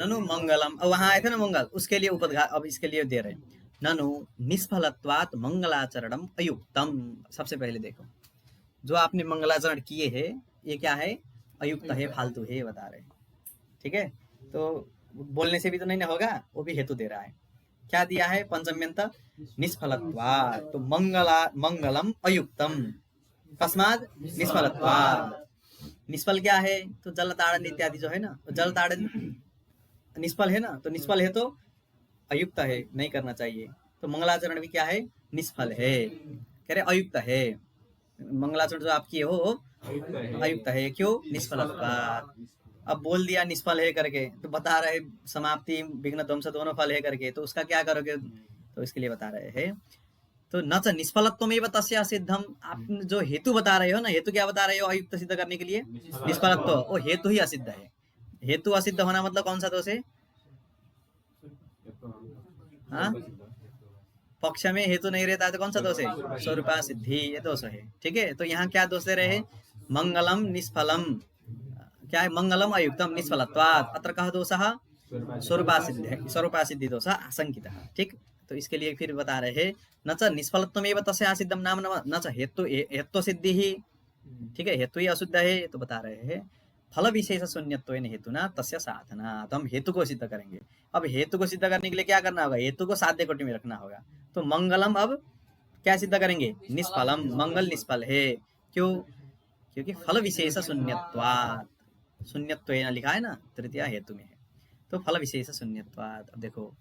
ननु मंगलम, अब वहां आए थे ना मंगल, उसके लिए उपदघात अब इसके लिए दे रहे ननु निष्फलत्वात् मंगलाचरणम अयुक्तम। सबसे पहले देखो जो आपने मंगलाचरण किए हैं ये क्या है, अयुक्त है, फालतू है, बता रहे। ठीक है, तो बोलने से भी तो नहीं ना होगा, वो भी हेतु दे रहा है। क्या दिया है पंचम्यंत निष्फलत्वात्, तो मंगलम अयुक्तम, तस्मात् निष्फलत्वात्। निष्फल क्या है, तो जल ताड़न इत्यादि जो है ना, तो जल ताड़न निष्फल है ना, तो निष्फल है तो अयुक्त है, नहीं करना चाहिए। तो मंगलाचरण भी क्या है, निष्फल है, कह रहे अयुक्त है। मंगलाचरण जो आप किए हो अयुक्त है, क्यों, निष्फलत्वात्। अब बोल दिया निष्फल है करके, तो बता रहे समाप्ति विघ्न ध्वंस दोनों फल है करके, तो उसका क्या करोगे, तो इसके लिए बता रहे हैं। तो न च निष्फलत्वमेव तस्य सिद्धम, आप जो हेतु बता रहे हो ना, हेतु क्या बता रहे हो अयुक्त सिद्ध करने के लिए, निष्फलत्व, वो हेतु ही असिद्ध है। हेतु असिद्ध होना मतलब कौन सा दोष है, हाँ, पक्ष में हेतु नहीं रहता है तो कौन सा दोष है, स्वरूपा सिद्धि, ये दोष है। ठीक है, तो यहाँ क्या दोष दे रहे हैं, मंगलम निष्फलम, क्या है, मंगलम अयुक्तम निष्फलत्वात्, अत्र कः दोषः, स्वरूपा सिद्धि दोष आशंकित। ठीक, तो इसके लिए फिर बता रहे हैं न च निष्फलत्वमेव तस्य असिद्धम नाम न च हेतु सिद्धि ही। ठीक है, हेतु ही अशुद्ध है, तो बता रहे हैं फल विशेष शून्यत्वेन हेतुना तस्य साधना, तो हम हेतु को सिद्ध करेंगे। अब हेतु को सिद्ध करने के लिए क्या करना होगा, हेतु को साध्य कोटि में रखना होगा। तो मंगलम अब क्या सिद्ध करेंगे, निष्फलम, मंगल निष्फल है, क्यों, क्योंकि फल विशेष शून्यत्वात्, शून्यत्वेन लिखा है ना, तृतीया हेतु में है, तो फल विशेष शून्यत्वात्। अब देखो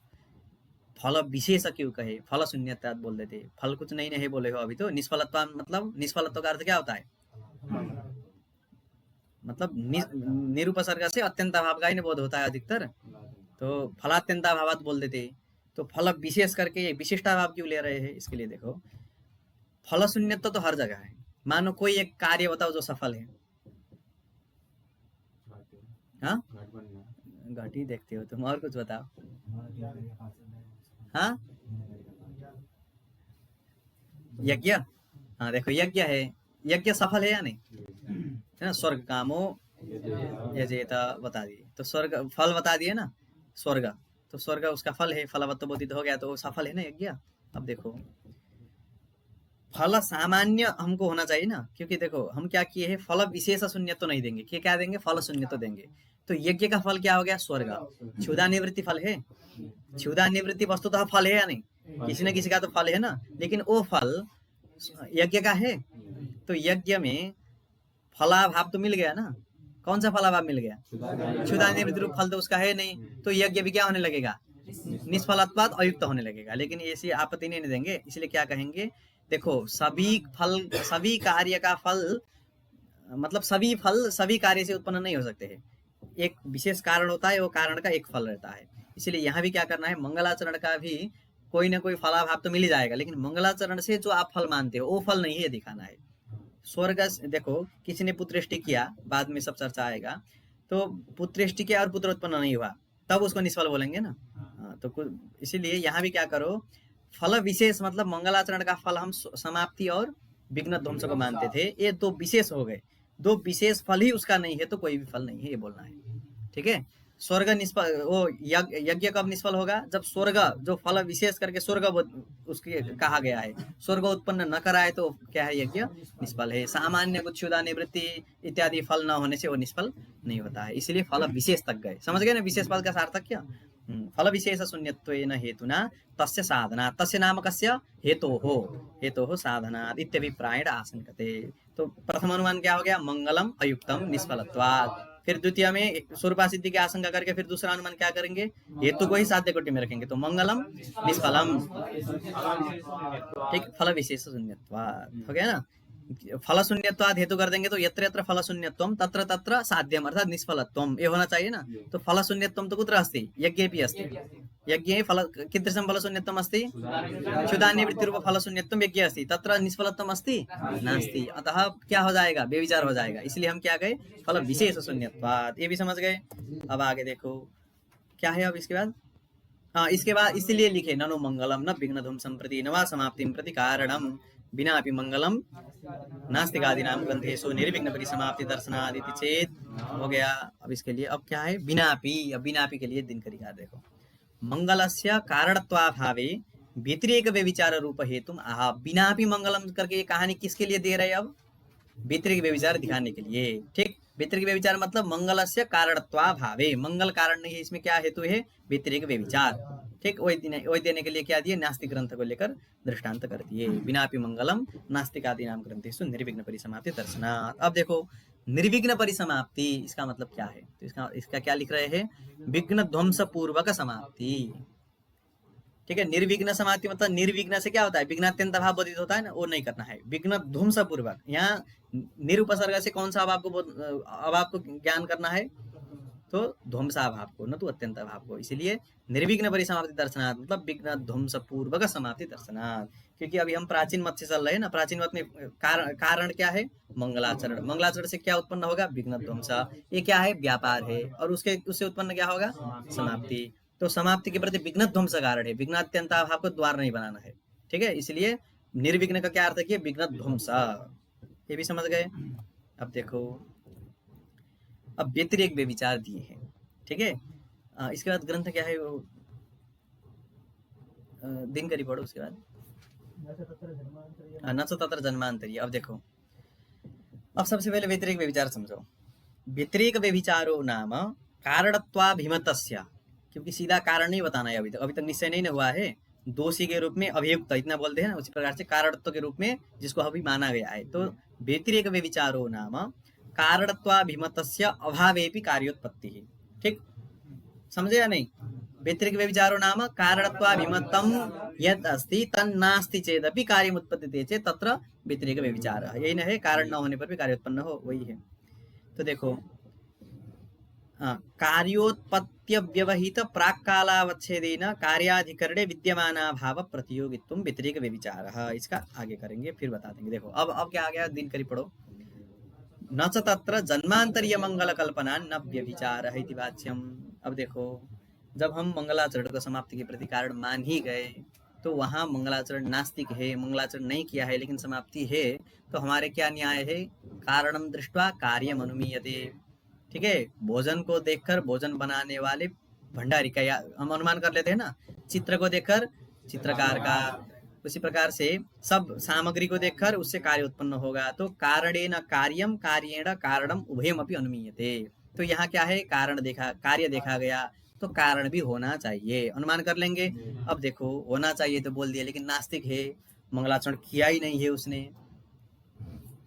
फल विशेष क्यों कहे, फल शून्यत्वात् बोल देते, फल कुछ नहीं नहीं बोले हो अभी तो। निष्फलत्व मतलब, निष्फलत्व का अर्थ क्या होता है, मतलब निरुपसर्ग से अत्यंत अभाव का ही बोध होता है अधिकतर, तो फलात्यंत अभावात बोल देते। तो फल विशेष करके विशिष्टाभाव क्यों ले रहे हैं, इसके लिए देखो फल शून्यत्व तो हर जगह है। मानो कोई एक कार्य बताओ जो सफल है, हाँ, घटी देखते हो तुम, और कुछ बताओ, हाँ, यज्ञ, हाँ देखो यज्ञ है, यज्ञ सफल है या नहीं, है ना, स्वर्ग कामो यजेत बता दिए, तो स्वर्ग फल बता दिए ना, स्वर्ग, तो स्वर्ग उसका फल है, फलवत्व बोधित हो गया तो सफल है ना यज्ञ। अब देखो फल सामान्य हमको होना चाहिए ना, क्योंकि देखो हम क्या किए हैं, फल विशेष शून्य तो नहीं देंगे, क्या देंगे, फल शून्य तो देंगे। तो यज्ञ का फल क्या हो गया, स्वर्ग, क्षुधा निवृत्ति फल है, क्षुधा निवृत्ति वस्तुतः फल है या नहीं, किसी न किसी का तो फल है ना, लेकिन वो फल यज्ञ का है, तो यज्ञ में फलाभाव तो मिल गया ना, कौन सा फलाभाव मिल गया, क्षुधा निवृत्ति रूप फल तो उसका है नहीं, तो यज्ञ भी क्या होने लगेगा, निष्फलत्वात् अयुक्त होने लगेगा। लेकिन ऐसी आपत्ति नहीं देंगे, इसलिए क्या कहेंगे, देखो सभी फल, सभी कार्य का फल, मतलब सभी फल सभी कार्य से उत्पन्न नहीं हो सकते हैं, एक विशेष कारण होता है, वो कारण का एक फल रहता है। इसलिए यहाँ भी क्या करना है, मंगलाचरण का भी कोई ना कोई फलाभाव तो मिल ही जाएगा, लेकिन मंगलाचरण से जो आप फल मानते हो वो फल नहीं है, दिखाना है। स्वर्ग देखो किसी ने पुत्रेष्टि किया, बाद में सब चर्चा आएगा, तो पुत्रेष्टि किया और पुत्र उत्पन्न नहीं हुआ, तब उसको निष्फल बोलेंगे ना। तो इसीलिए यहाँ भी क्या करो, फल विशेष मतलब मंगलाचरण का फल हम समाप्ति और विघ्न ध्वंस को मानते थे, ये दो विशेष हो गए, दो विशेष फल ही उसका नहीं है तो कोई भी फल नहीं है, ये बोलना है। ठीक है, स्वर्ग निष्फल, वो यज्ञ कब निष्फल होगा, जब स्वर्ग जो फल विशेष करके स्वर्ग उसके कहा गया है, स्वर्ग उत्पन्न न कराए तो क्या है, यज्ञ निष्फल है। सामान्य कुछ क्षुधा निवृत्ति इत्यादि फल न होने से वो निष्फल नहीं होता है, इसलिए फल विशेष तक गए, समझ गए ना विशेष पद का सार्थक क्या, फल विशेष शून्यत्वेन हेतुना तस्य साधना, तस्य नाम कस्य, हेतोः साधनात् इत्यभिप्रायेण आशंकते। तो प्रथम अनुमान क्या हो गया, मंगलम अयुक्तम निष्फलत्वात्। फिर द्वितीय में स्वरूपा सिद्धि की आशंका करके फिर दूसरा अनुमान क्या करेंगे, हेतु को ही साध्य कोटि में रखेंगे, तो मंगलम निष्फलम, ठीक, फल विशेष शून्यत्वात् हो गया ना। फल शून्यत्वाद हेतु कर देंगे तो यत्र यत्र फल शून्यत्वम तत्र तत्र साध्यम अर्थात निष्फलत्वम, ये होना चाहिए ना। तो फल शून्यत्वम तो कुत्र अस्ति, यज्ञेऽपि अस्ति, यज्ञे फल कीदृशं फल शून्यत्वम अस्ति, क्षुधा निवृत्ति रूप फल शून्यत्वम यज्ञे अस्ति, तत्र निष्फलत्वम अस्ति नास्ति, अतः क्या हो जाएगा, बेविचार हो जाएगा, इसलिए हम क्या गए, फल विशेष शून्यत्वाद, ये भी समझ गए। अब आगे देखो क्या है, अब इसके बाद, हाँ इसके बाद इसलिए लिखे ननु मंगलम न विघ्न ध्वंसं प्रति न वा समाप्तिं प्रति कारणम, बिना अपि मंगलम नास्तिकादीनां ग्रंथेषु निर्विघ्न परिसमाप्ति दर्शनादिति चेत हो गया। अब इसके लिए अब क्या है, बिनापि। अब बिनापि के लिए दिनकरी का देखो, मंगलस्य कारणत्वाभावे व्यतिरेक व्यभिचार रूप हेतु आहा, बिनापि मंगलम करके ये कहानी किसके लिए दे रहे हैं अब, व्यतिरेक व्यभिचार दिखाने के लिए। ठीक, व्यतिरेक व्यभिचार मतलब मंगलस्य कारणत्वाभावे, मंगल कारण नहीं है, इसमें क्या हेतु है, व्यतिरेक व्यभिचार। ठीक, वही देने के लिए क्या दिए, नास्तिक ग्रंथ को लेकर दृष्टांत कर दिए, बिनापि मंगलम नास्तिक आदि नाम ग्रंथेषु निर्विघ्न परिसमाप्ति दर्शनात्। अब देखो निर्विघ्न परिसमाप्ति इसका मतलब क्या है, तो इसका क्या लिख रहे हैं, विघ्न ध्वंस पूर्वक समाप्ति। ठीक है, निर्विघ्न समाप्ति मतलब निर्विघ्न से क्या होता है, विघ्नात्यंत अभाव बोधित होता है ना, वो नहीं करना है, विघ्न ध्वंस पूर्वक। यहाँ निरुपसर्ग से कौन सा अभाव को ज्ञान करना है, तो ध्वंसाभाव को, न तो अत्यंत अभाव को। इसलिए निर्विघ्न परिसमाप्ति दर्शनार्थ मतलब विघ्न ध्वंस पूर्वक समाप्ति दर्शनार्थ। क्योंकि अभी हम प्राचीन मत से चल रहे हैं ना, प्राचीन मत में कारण क्या है, मंगलाचरण। मंगलाचरण से क्या उत्पन्न होगा, विघ्न ध्वंस। ये क्या है, व्यापार है, और उससे उत्पन्न क्या होगा, समाप्ति। तो समाप्ति के प्रति विघ्न ध्वंस कारण है, विघ्नात्यंत अभाव को द्वार नहीं बनाना है। ठीक है, इसलिए निर्विघ्न का क्या अर्थ किया, विघ्न ध्वंस। ये भी समझ गए। अब देखो, अब व्यतिरेक व्यभिचार दिए हैं। ठीक है, इसके बाद ग्रंथ क्या है, वो दिनकरी पढ़ो। उसके बाद न च तत्र जन्मांतरी। अब देखो, अब सबसे पहले व्यतिरेक व्यभिचार समझो। व्यतिरेक व्यभिचारो नाम कारणत्वाभिमतस्य, क्योंकि सीधा कारण नहीं बताना है, अभी तक निश्चय नहीं हुआ है। दोषी के रूप में अभियुक्त इतना बोलते हैं ना, उसी प्रकार से कारणत्व के रूप में जिसको अभी माना गया है। तो व्यतिरेक व्यभिचारो नाम कारणत्वाभिमतस्य अभावेपि कार्योत्पत्ति। ठीक, समझे या नहीं, व्यतिरेक व्यभिचारो नाम कारणत्वाभिमतम यद अस्ति तन्नास्ति चेदपि कार्यमुत्पत्ति चेत तत्र व्यतिरेक व्यभिचार। यही नहीं है, कारण न होने पर भी कार्य उत्पन्न हो, वही है। तो देखो, कार्योत्पत्ति व्यवहित प्राक्कालावच्छेदेन कार्याधिकरणे विद्यमानाभाव प्रतियोगित्वं व्यतिरेक व्यभिचारः। इसका आगे करेंगे, फिर बता देंगे। देखो अब क्या आ गया, दिनकरी पढ़ो। न च तत्र जन्मांतरीय मंगल कल्पना न व्यभिचारः इति वाच्यम। अब देखो, जब हम मंगलाचरण को समाप्ति के प्रति कारण मान ही गए, तो वहाँ मंगलाचरण नास्तिक है, मंगलाचरण नहीं किया है लेकिन समाप्ति है, तो हमारे क्या न्याय है, कारणम दृष्ट्वा कार्यम अनुमीयते। ठीक है, भोजन को देखकर भोजन बनाने वाले भंडारी का हम अनुमान कर लेते हैं ना, चित्र को देखकर चित्रकार का, उसी प्रकार से सब सामग्री को देखकर उससे कार्य उत्पन्न होगा। तो कारणेन कार्यम कार्येण कारणम उभयमपि अनुमीयते। तो यहाँ क्या है, कारण देखा, कार्य देखा गया, तो कारण भी होना चाहिए, अनुमान कर लेंगे। अब देखो, होना चाहिए तो बोल दिया, लेकिन नास्तिक है, मंगलाचरण किया ही नहीं है उसने,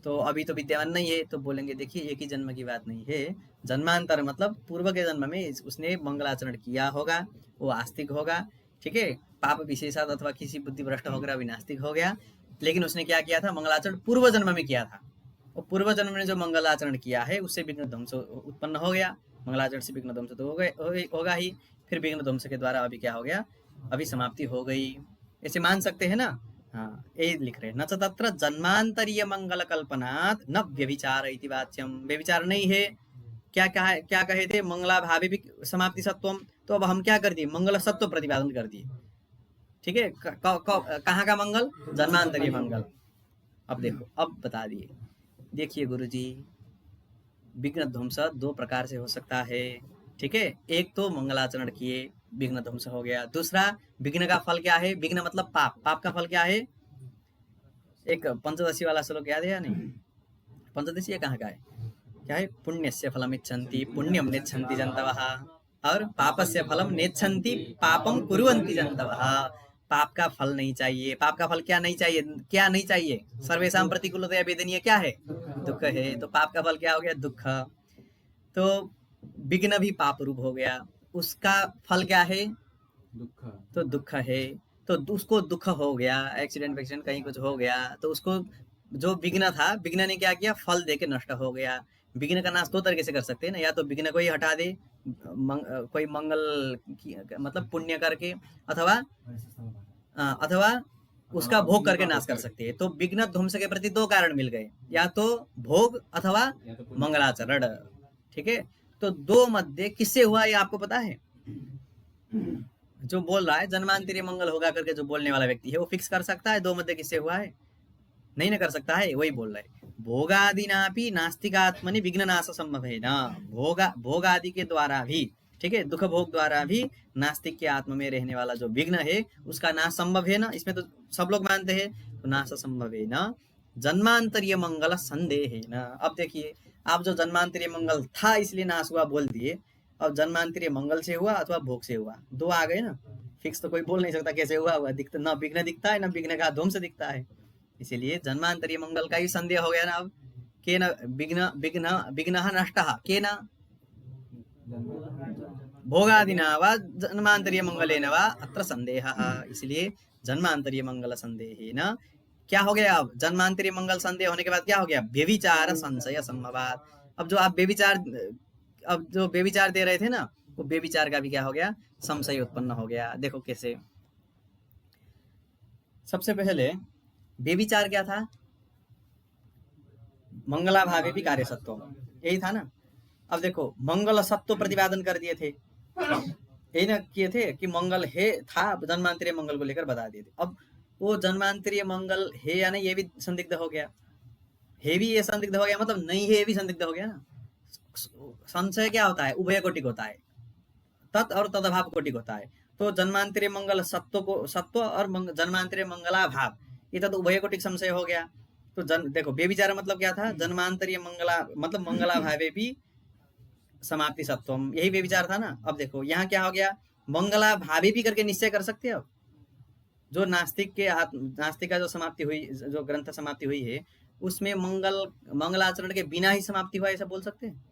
तो अभी तो विद्यमान नहीं है, तो बोलेंगे देखिए एक ही जन्म की बात नहीं है, जन्मांतर मतलब पूर्व के जन्म में उसने मंगलाचरण किया होगा, वो आस्तिक होगा। ठीक है, पाप विशेषात अथवा किसी बुद्धि भ्रष्ट होकर भी नास्तिक हो गया, लेकिन उसने क्या किया था, मंगलाचरण पूर्व जन्म में किया था। और पूर्व जन्म में जो मंगलाचरण किया है उससे विघ्न ध्वंस उत्पन्न हो गया, मंगलाचरण से विघ्न ध्वंस तो होगा ही, फिर विघ्न ध्वंस के द्वारा अभी क्या हो गया, अभी समाप्ति हो गई। ऐसे मान सकते हैं ना। हाँ, यही लिख रहे हैं, न च तत्र जन्मांतरीय मंगल कल्पनात् न व्यभिचार इति वाच्यम। व्यभिचार नहीं है, क्या कहे थे, मंगलाभावे भी समाप्ति सत्वम, तो अब हम क्या कर दिए, मंगल सत्व प्रतिपादन कर दिए। ठीक है, कहाँ का मंगल, जन्मांतरीय मंगल। अब देखो, अब बता दिए। देखिए गुरुजी, विघ्न ध्वंस दो प्रकार से हो सकता है। ठीक है, एक तो मंगलाचरण किए, विघ्न ध्वंस हो गया। दूसरा, विघ्न का फल क्या है, विघ्न मतलब पाप, पाप का फल क्या है, एक पंचदशी वाला श्लोक याद है या नहीं, पंचदशी कहाँ का है, क्या है, पुण्यस्य फलम इच्छन्ति पुण्यम नेच्छन्ति जन्तवः, और पापस्य फलम नेच्छन्ति पापम कुर्वन्ति जन्तवः। पाप का फल नहीं चाहिए, पाप का फल क्या नहीं चाहिए, क्या नहीं चाहिए, सर्वेषां प्रतिकूलतया वेदनीय क्या है, दुख है। तो पाप का फल क्या हो गया, दुख। तो विघ्न भी पाप रूप हो गया, उसका फल क्या है, दुख, तो दुख है। तो उसको दुख हो गया, एक्सीडेंट कहीं कुछ हो गया, तो उसको जो विघ्न था, विघ्न ने क्या किया, फल देके नष्ट हो गया। विघ्न का नाश दो तरीके से कर सकते हैं ना, या तो विघ्न को ही हटा दे, कोई मंगल मतलब पुण्य करके, अथवा उसका भोग करके नाश कर सकते हैं। तो विघ्न ध्वंस के प्रति दो कारण मिल गए, या तो भोग अथवा मंगलाचरण। ठीक है, तो दो मध्य किससे हुआ ये आपको पता है, जो बोल रहा है जन्मांतरीय मंगल होगा करके, जो बोलने वाला व्यक्ति है वो फिक्स कर सकता है दो मध्य किससे हुआ है, नहीं ना कर सकता है, वही बोल रहा है। भोगादिनापि नास्तिकात्मनि विघ्ननाश संभवेन। भोग आदि के द्वारा भी, ठीक है, दुख भोग द्वारा भी नास्तिक के आत्मा में रहने वाला जो विघ्न है उसका नाश संभव है ना, इसमें तो सब लोग मानते हैं। तो नाश संभव है ना जन्मांतरीय मंगल संदेह है ना। अब देखिए, आप जो जन्मांतरीय मंगल था इसलिए नाश हुआ बोल दिए, अब जन्मांतरीय मंगल से हुआ अथवा भोग से हुआ, दो आ गए ना। फिक्स तो कोई बोल नहीं सकता कैसे हुआ दिखता, ना विघ्न दिखता है ना विघ्न का ध्वंस दिखता है। इसीलिए जन्मांतरीय मंगल का ही संदेह हो गया ना। अब के न विघ्न विघ्न विघ्न नष्ट के न भोगादिना वा जन्मांतरीय मंगलेन वा अत्र संदेह। इसलिए जन्मांतरीय मंगल संदेह न क्या हो गया, अब जन्मांतरीय मंगल संदेह होने के बाद क्या हो गया, व्यभिचार संशय संभवात। अब जो आप व्यभिचार, अब जो व्यभिचार दे रहे थे ना, वो व्यभिचार का भी क्या हो गया, संशय उत्पन्न हो गया। देखो कैसे, सबसे पहले व्यभिचार क्या था, मंगला भावे भी कार्य सत्व, यही था ना। अब देखो मंगल सत्व प्रतिपादन कर दिए थे, यही ना किए थे कि मंगल है था, जन्मांतरीय मंगल को लेकर बता दिए थे। अब वो जन्मांतरीय मंगल है या नहीं ये भी संदिग्ध हो गया, है भी ये संदिग्ध हो गया, मतलब नहीं है ये भी संदिग्ध हो गया ना। संशय क्या होता है, उभय कोटिक होता है, तत् और तदभाव कोटिक होता है। तो जन्मांतरीय मंगल सत्व को, सत्व और जन्मांतरीय मंगला भाव, ये तो उभय कोटिक संशय हो गया। तो देखो व्यभिचार मतलब क्या था, जन्मांतरीय मंगला मतलब मंगला भावे भी समाप्ति सत्वम, यही व्यभिचार था ना। अब देखो यहाँ क्या हो गया, मंगला भावे भी करके निश्चय कर सकते हो। जो नास्तिक के नास्तिक का जो समाप्ति हुई, जो ग्रंथ समाप्ति हुई है उसमें मंगलाचरण के बिना ही समाप्ति हुआ ऐसा बोल सकते हैं।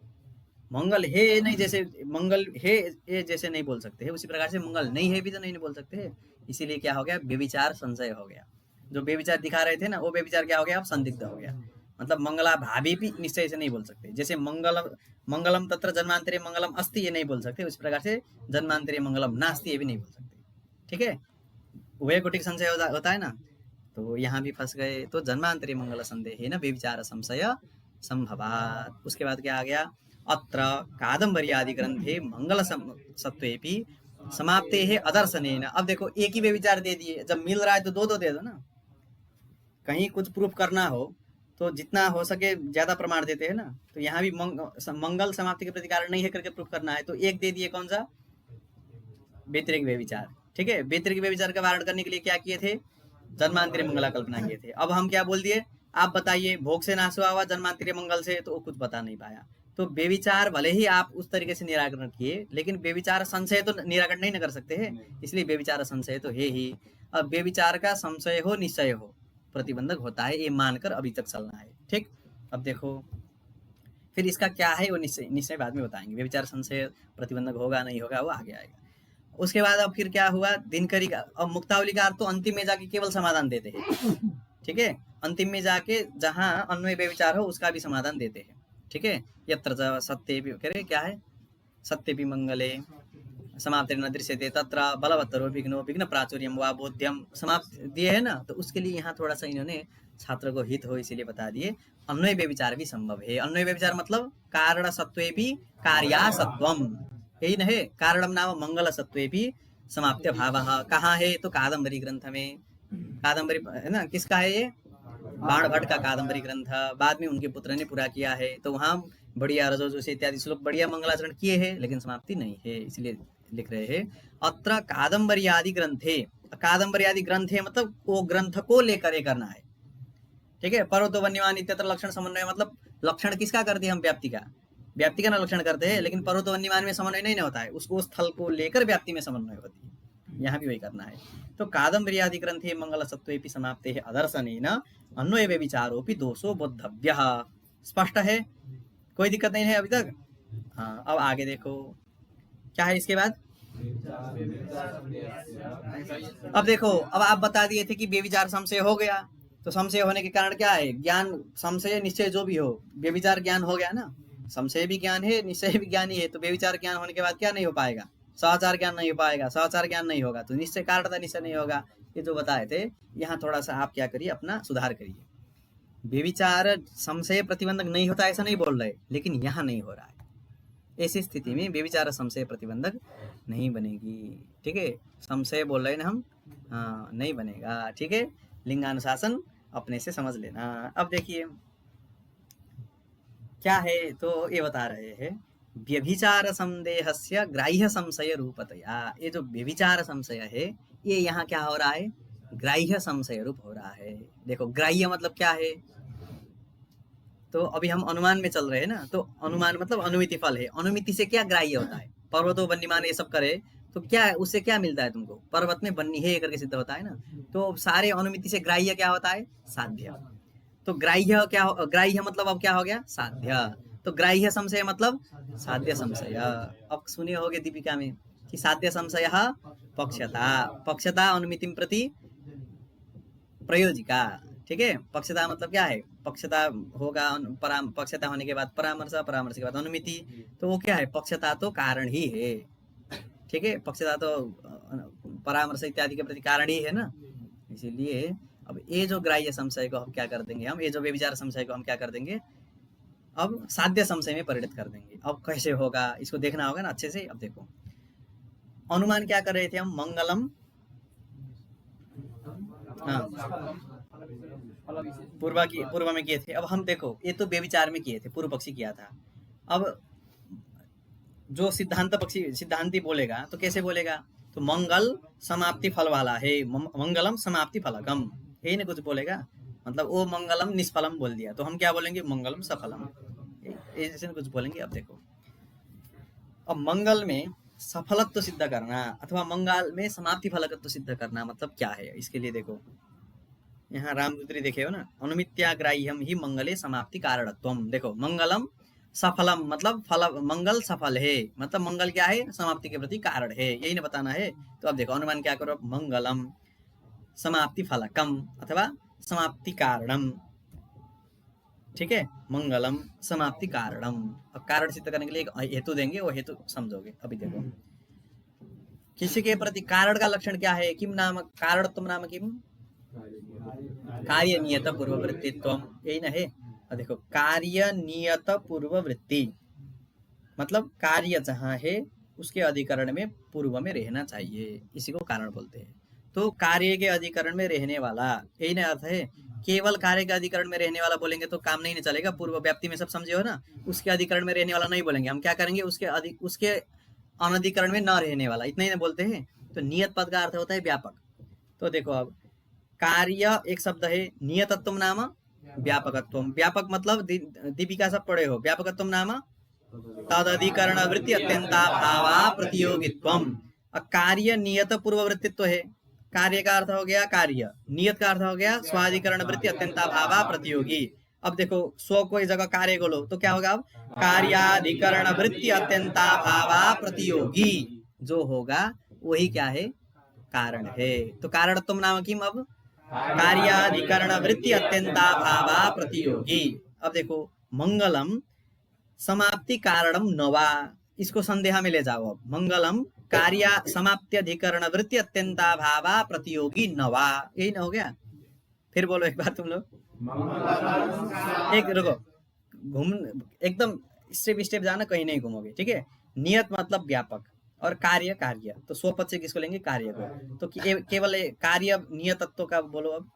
मंगल है नहीं, जैसे मंगल है ये जैसे नहीं बोल सकते है, उसी प्रकार से मंगल नहीं है भी तो नहीं बोल सकते है। इसीलिए क्या हो गया, व्यभिचार संशय हो गया। जो व्यभिचार दिखा रहे थे ना वो व्यभिचार क्या हो गया, अब संदिग्ध हो गया। मतलब मंगला भाभी भी निश्चय से नहीं बोल सकते, जैसे मंगलम तत्र जन्मांतरीय मंगलम अस्ति ये नहीं बोल सकते, उस प्रकार से जन्मांतरीय मंगलम नास्ति ये भी नहीं बोल सकते। ठीक है, वह कोटिक संशय होता है ना, तो यहाँ भी फंस गए। तो जन्मांतरीय मंगल संदेह है ना व्यभिचार संशय संभवात। उसके बाद क्या आ गया, अत्र कादम्बरी आदि ग्रंथे मंगल सत्वेपि समाप्ते है अदर्शनेन। अब देखो एक ही व्यभिचार दे दिए, जब मिल रहा है तो दो दो दे दो ना। कहीं कुछ प्रूफ करना हो तो जितना हो सके ज्यादा प्रमाण देते हैं ना। तो यहाँ भी मंगल समाप्ति के प्रति कारण नहीं है करके प्रूफ करना है, तो एक दे दिए, कौन सा, व्यतिरिक व्यभिचार। ठीक है, व्यतिरिक व्यभिचार का वारण करने के लिए क्या किए थे, जन्मांतरीय मंगला कल्पना किए थे। अब हम क्या बोल दिए, आप बताइए भोग से नाश हुआ जन्मांतरीय मंगल से, तो वो कुछ बता नहीं पाया। तो व्यभिचार भले ही आप उस तरीके से निराकरण किए, लेकिन व्यभिचार संशय तो निराकरण नहीं न कर सकते हैं, इसलिए व्यभिचार संशय तो है ही। अब व्यभिचार का संशय हो निश्चय हो प्रतिबंधक होता है, ये मानकर अभी तक चलना है। ठीक, अब देखो फिर इसका क्या है वो निश्चय बाद में बताएंगे। व्यभिचार संशय प्रतिबंधक होगा नहीं होगा वो आगे आएगा। उसके बाद अब फिर क्या हुआ, दिनकरी का, अब मुक्तावलीकार तो अंतिम में जाके केवल समाधान देते हैं। ठीक है, अंतिम में जाके जहाँ अन्वय व्यभिचार हो उसका भी समाधान देते हैं। ठीक है, यत्र सत्य भी क्या है, सत्य भी मंगले समाप्ति न दृश्यते तत्र बलवत्तरो विघ्नो विघ्न प्राचुर्यम वा बोध्यम, समाप्त दिए है ना। तो उसके लिए यहाँ थोड़ा सा इन्होंने छात्र को हित हो इसीलिए बता दिए अन्वय व्यभिचार भी संभव है। अन्वय व्यभिचार मतलब कारण सत्वे भी कार्या सत्वम, यही न है, कारणम नाम मंगल सत्वे भी समाप्त्य भाव। कहाँ है, तो कादम्बरी ग्रंथ में। कादम्बरी है ना, किसका है ये, बाण भट्ट का कादम्बरी ग्रंथ, बाद में उनके पुत्र ने पूरा किया है। तो वहाँ बढ़िया रजो जोशी इत्यादि श्लोक बढ़िया मंगलाचरण किए हैं, लेकिन समाप्ति नहीं है, इसलिए लिख रहे हैं अत्र कादम्बरी आदि ग्रंथे। कादम्बरी आदि ग्रंथ है मतलब वो ग्रंथ को लेकर करना है। ठीक है, पर्वतो वन्यमान इत्यत्र लक्षण समन्वय, मतलब लक्षण किसका करते हैं हम, व्याप्ति का, व्याप्ति का ना लक्षण करते हैं, लेकिन पर्वतो वन्यमान में समन्वय नहीं होता है, उसको स्थल को लेकर व्याप्ति में समन्वय होती है, यहाँ भी वही करना है। तो कादम्बरी आदि ग्रंथे मंगल सत्वेपि समाप्ते है अदर्शनेन अन्वय व्यभिचारोपि दोषो बोद्धव्यः। स्पष्ट है, कोई दिक्कत नहीं है अभी तक। हाँ, अब आगे देखो क्या है इसके बाद। अब देखो, अब आप बता दिए थे कि व्यभिचार संशय हो गया, तो संशय होने के कारण क्या है, ज्ञान संशय निश्चय जो भी हो, व्यभिचार ज्ञान हो गया ना। संशय भी ज्ञान है, निश्चय भी ज्ञान ही है, तो व्यभिचार ज्ञान होने के बाद क्या नहीं हो पाएगा, सदाचार ज्ञान नहीं हो पाएगा। सदाचार ज्ञान नहीं होगा तो निश्चय कारणता निश्चय नहीं होगा। ये जो बताए थे, यहाँ थोड़ा सा आप क्या करिए, अपना सुधार करिए। व्यभिचार संशय प्रतिबंधक नहीं होता ऐसा नहीं बोल रहे, लेकिन यहाँ नहीं हो रहा है। ऐसी स्थिति में व्यभिचार संशय प्रतिबंधक नहीं बनेगी। ठीक है, संशय बोल रहे हैं ना हम, हाँ नहीं बनेगा। ठीक है, लिंगानुशासन अपने से समझ लेना। अब देखिए क्या है, तो ये बता रहे हैं व्यभिचार संदेहस्य ग्राह्य संशय रूपतया। ये जो व्यभिचार संशय है ये यहाँ क्या हो रहा है, ग्राह्य संशय रूप हो रहा है। देखो ग्राह्य मतलब क्या है, तो अभी हम अनुमान में चल रहे हैं ना, तो अनुमान मतलब अनुमिति फल है। अनुमिति से क्या ग्राह्य होता है, पर्वतो बन्नीमान ये सब करे तो क्या उससे क्या मिलता है तुमको, पर्वत में बन्नी है करके सिद्ध होता है ना। तो सारे अनुमिति से ग्राह्य क्या होता है, साध्य। तो ग्राह्य क्या ग्राह्य मतलब अब क्या हो गया, साध्य। तो ग्राह्य संशय मतलब साध्य संशय। अब सुने होगे दीपिका में कि साध्य संशय पक्षता, पक्षता अनुमिति प्रति प्रयोजिका। ठीक है, पक्षता मतलब क्या है, पक्षता होगा पक्षता होने के बाद परामर्श, परामर्श के बाद अनुमिति, तो वो क्या है, पक्षता तो कारण ही है। ठीक है, पक्षता तो परामर्श इत्यादि के प्रति कारण ही है ना। इसीलिए अब ये जो ग्राह्य संशय को हम क्या कर देंगे, हम ये जो व्यभिचार संशय को हम क्या कर देंगे, अब साध्य संशय में परिणत कर देंगे। अब कैसे होगा इसको देखना होगा ना अच्छे से। अब देखो अनुमान क्या कर रहे थे हम, मंगलम, हाँ पूर्व में किए थे। अब हम देखो ये तो व्यभिचार में किए थे, पूर्व पक्षी किया था। अब जो सिद्धांत पक्षी सिद्धांती बोलेगा तो कैसे बोलेगा, तो मंगल समाप्ति फल वाला है, मंगलम समाप्ति फलकम, यही ना कुछ बोलेगा। मतलब वो मंगलम निष्फलम बोल दिया तो हम क्या बोलेंगे, मंगलम सफलम, ऐसे कुछ बोलेंगे। अब देखो अब मंगल में सफलत्व सिद्ध करना अथवा मंगल में समाप्ति फलकत्व सिद्ध करना मतलब क्या है, इसके लिए देखो यहाँ रामदूतरी देखे हो ना, अनुमित्याग्राह्यम ही मंगले समाप्ति कारणत्वम। देखो मंगलम सफलम मतलब फल, मंगल सफल है मतलब मंगल क्या है, समाप्ति के प्रति कारण है, यही ना बताना है। तो अब देखो अनुमान क्या करो, मंगलम समाप्ति फलकम अथवा समाप्ति कारणम। ठीक है, मंगलम समाप्ति कारणम। अब कारण सिद्ध करने के लिए एक हेतु देंगे, वो हेतु समझोगे। अभी देखो किसी के प्रति कारण का लक्षण क्या है, किम नाम कारणत्वम नाम किम, कार्य नियत पूर्ववृत्तित्व, यही ना है। और देखो कार्य नियत पूर्ववृत्ति मतलब कार्य जहाँ है उसके अधिकरण में पूर्व में रहना चाहिए, इसी को कारण बोलते हैं। तो कार्य के अधिकरण में रहने वाला, यही ना अर्थ है। केवल कार्य के अधिकरण में रहने वाला बोलेंगे तो काम नहीं चलेगा, पूर्व व्याप्ति में सब समझे हो ना, उसके अधिकरण में रहने वाला नहीं बोलेंगे। हम क्या करेंगे, उसके अनधिकरण में न रहने वाला, इतना ही ना बोलते हैं। तो नियत पद का अर्थ होता है व्यापक। तो देखो अब कार्य एक शब्द है, नियतत्व नाम व्यापकत्व। व्यापक मतलब दीपिका सब पढ़े हो, व्यापकत्व नाम तदधिकरण वृत्ति अत्यंताभावा प्रतियोगित्वम। कार्य नियत पूर्ववृत्तित्व है, कार्य का अर्थ हो गया कार्य, नियत का अर्थ हो गया स्वाधिकरण वृत्ति अत्यंताभावा प्रतियोगी। अब देखो स्व कोई जगह कार्य को लो तो क्या होगा, अब कार्याधिकरण वृत्ति अत्यंताभावा प्रतियोगी जो होगा वही क्या है, कारण है। तो कारणत्व नाम किम, अब कार्याधिकरण वृत्ति अत्यंताभावा प्रतियोगी। अब देखो मंगलम समाप्ति कारणम नवा, इसको संदेह में ले जाओ। अब मंगलम कार्य समाप्त्यधिकरण वृत्ति अत्यंताभावा प्रतियोगी नवा, यही ना हो गया। फिर बोलो एक बार तुम लोग, एक रुको, घूम एकदम स्टेप स्टेप जाना, कहीं नहीं घूमोगे। ठीक है, नियत मतलब व्यापक और कार्य कार्य, तो स्वपद से किसको लेंगे, कार्य को। तो केवल कार्य नियतत्व का बोलो। अब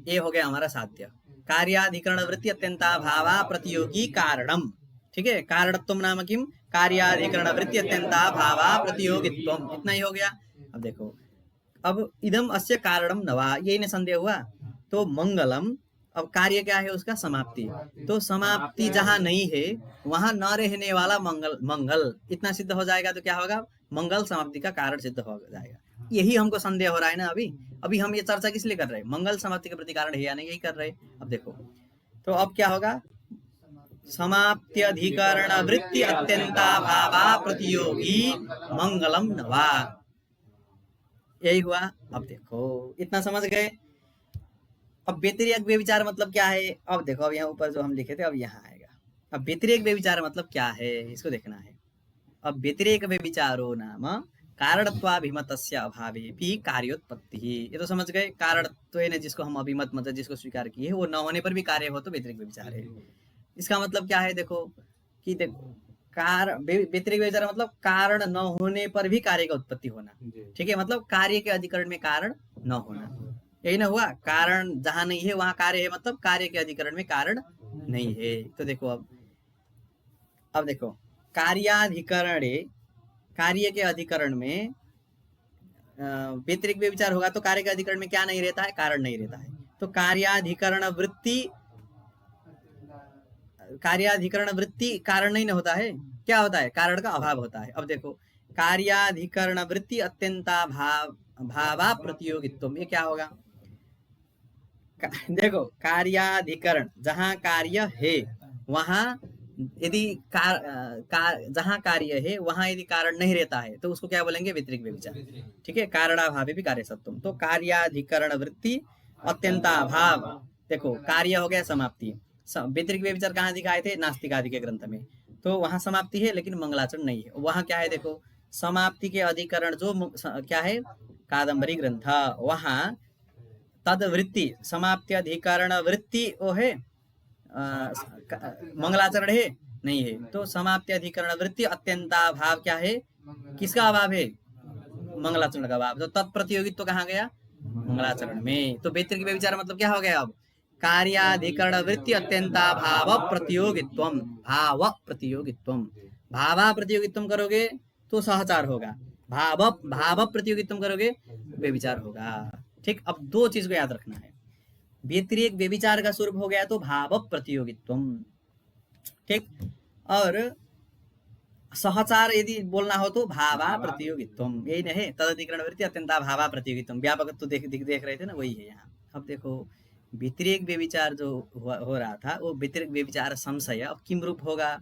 ये हो गया हमारा साध्य, कार्याधिकरण वृत्ति अत्यंताभावा प्रतियोगी कारणम। ठीक है, कारणत्व नाम किम, कार्याधिकरण वृत्ति अत्यंताभावा प्रतियोगित्वम, इतना ही हो गया। अब देखो अब इदम अस्य कारणम नवा, यही ने संदेह हुआ। तो मंगलम, अब कार्य क्या है उसका, समाप्ति। तो समाप्ति जहां नहीं है वहां न रहने वाला मंगल, मंगल इतना सिद्ध हो जाएगा तो क्या होगा, मंगल समाप्ति का कारण सिद्ध हो जाएगा। यही हमको संदेह हो रहा है ना। अभी अभी हम ये चर्चा किस लिए कर रहे हैं, मंगल समाप्ति के प्रति कारण है या नहीं, यही कर रहे हैं। अब देखो तो अब क्या होगा, समाप्त्यधिकरण वृत्ति अत्यंताभावा प्रतियोगी मंगलम नवा, यही हुआ। अब देखो इतना समझ गए। अब व्यतिरेक व्यभिचार मतलब क्या है, अब देखो अब यहाँ ऊपर जो हम लिखे थे अब यहाँ आएगा। अब व्यतिरेक व्यभिचार मतलब क्या है इसको देखना है। अब व्यतिरेक व्यभिचारो नाम कारणत्वाभिमतस्य अभावेपि कार्योत्पत्ति, ये तो समझ गए। कारणत्व ने जिसको हम अभिमत मतलब जिसको स्वीकार किए वो न होने पर भी कार्य हो तो व्यतिरेक व्यभिचार है। इसका मतलब क्या है, देखो कि देखो व्यतिरेक व्यभिचार मतलब कारण न होने पर भी कार्य का उत्पत्ति होना। ठीक है, मतलब कार्य के अधिकरण में कारण न होना, यही ना हुआ। कारण जहां नहीं है वहां कार्य है, मतलब कार्य के अधिकरण में कारण नहीं है। तो देखो अब देखो कार्याधिकरणे, कार्य के अधिकरण में व्यतिरिक्त व्यभिचार होगा तो कार्य के अधिकरण में क्या नहीं रहता है, कारण नहीं रहता है। तो कार्याधिकरण वृत्ति, कार्याधिकरण वृत्ति कारण नहीं होता है, क्या होता है, कारण का अभाव होता है। अब देखो कार्याधिकरण वृत्ति अत्यंता भावा प्रतियोगित्व, ये क्या होगा। देखो कार्याधिकरण, जहां कार्य है वहां यदि जहां कार्य है वहां यदि कारण नहीं रहता है तो उसको क्या बोलेंगे, व्यतिरिक्त व्यभिचार। ठीक है, कारणाभावे भी कार्य सत्वम। तो कार्याधिकरण वृत्ति अत्यंताभाव, देखो कार्य हो गया समाप्ति। व्यतिरिक्त व्यभिचार कहाँ दिखाए थे, नास्तिक आदि के ग्रंथ में, तो वहां समाप्ति है लेकिन मंगलाचरण नहीं है। वहां क्या है, देखो समाप्ति के अधिकरण जो क्या है, कादम्बरी ग्रंथ, वहां तद वृत्ति समाप्ति अधिकरण वृत्ति वो है, मंगलाचरण है नहीं है। तो समाप्ति अधिकरण वृत्ति अत्यंताभाव क्या है, किसका अभाव है, मंगलाचरण का अभाव। तो तत्प्रतियोगित्व कहाँ गया, मंगलाचरण में। तो व्यतिरिक्त व्यभिचार मतलब क्या हो गया, अब कार्याधिकरण वृत्ति अत्यंताभाव प्रतियोगित्वम, भाव प्रतियोगित्वम, भावा प्रतियोगित्वम करोगे तो सहचार होगा, भाव प्रतियोगित्वम करोगे व्यभिचार होगा। ठीक, अब दो चीज को याद रखना है, व्यतिरेक व्यभिचार का स्वरूप हो गया तो भाव प्रतियोगित्वम। ठीक, और सहचार यदि बोलना हो तो भावा प्रतियोगित्वम, यही नहीं, तदधिकरण वृत्ति अत्यंता भावा प्रतियोगित्वम, व्यापक तो देख रहे थे ना, वही है यहाँ। अब देखो व्यतिरेक व्यभिचार जो हो रहा था वो व्यतिरेक व्यभिचार संशय, अब किम रूप होगा,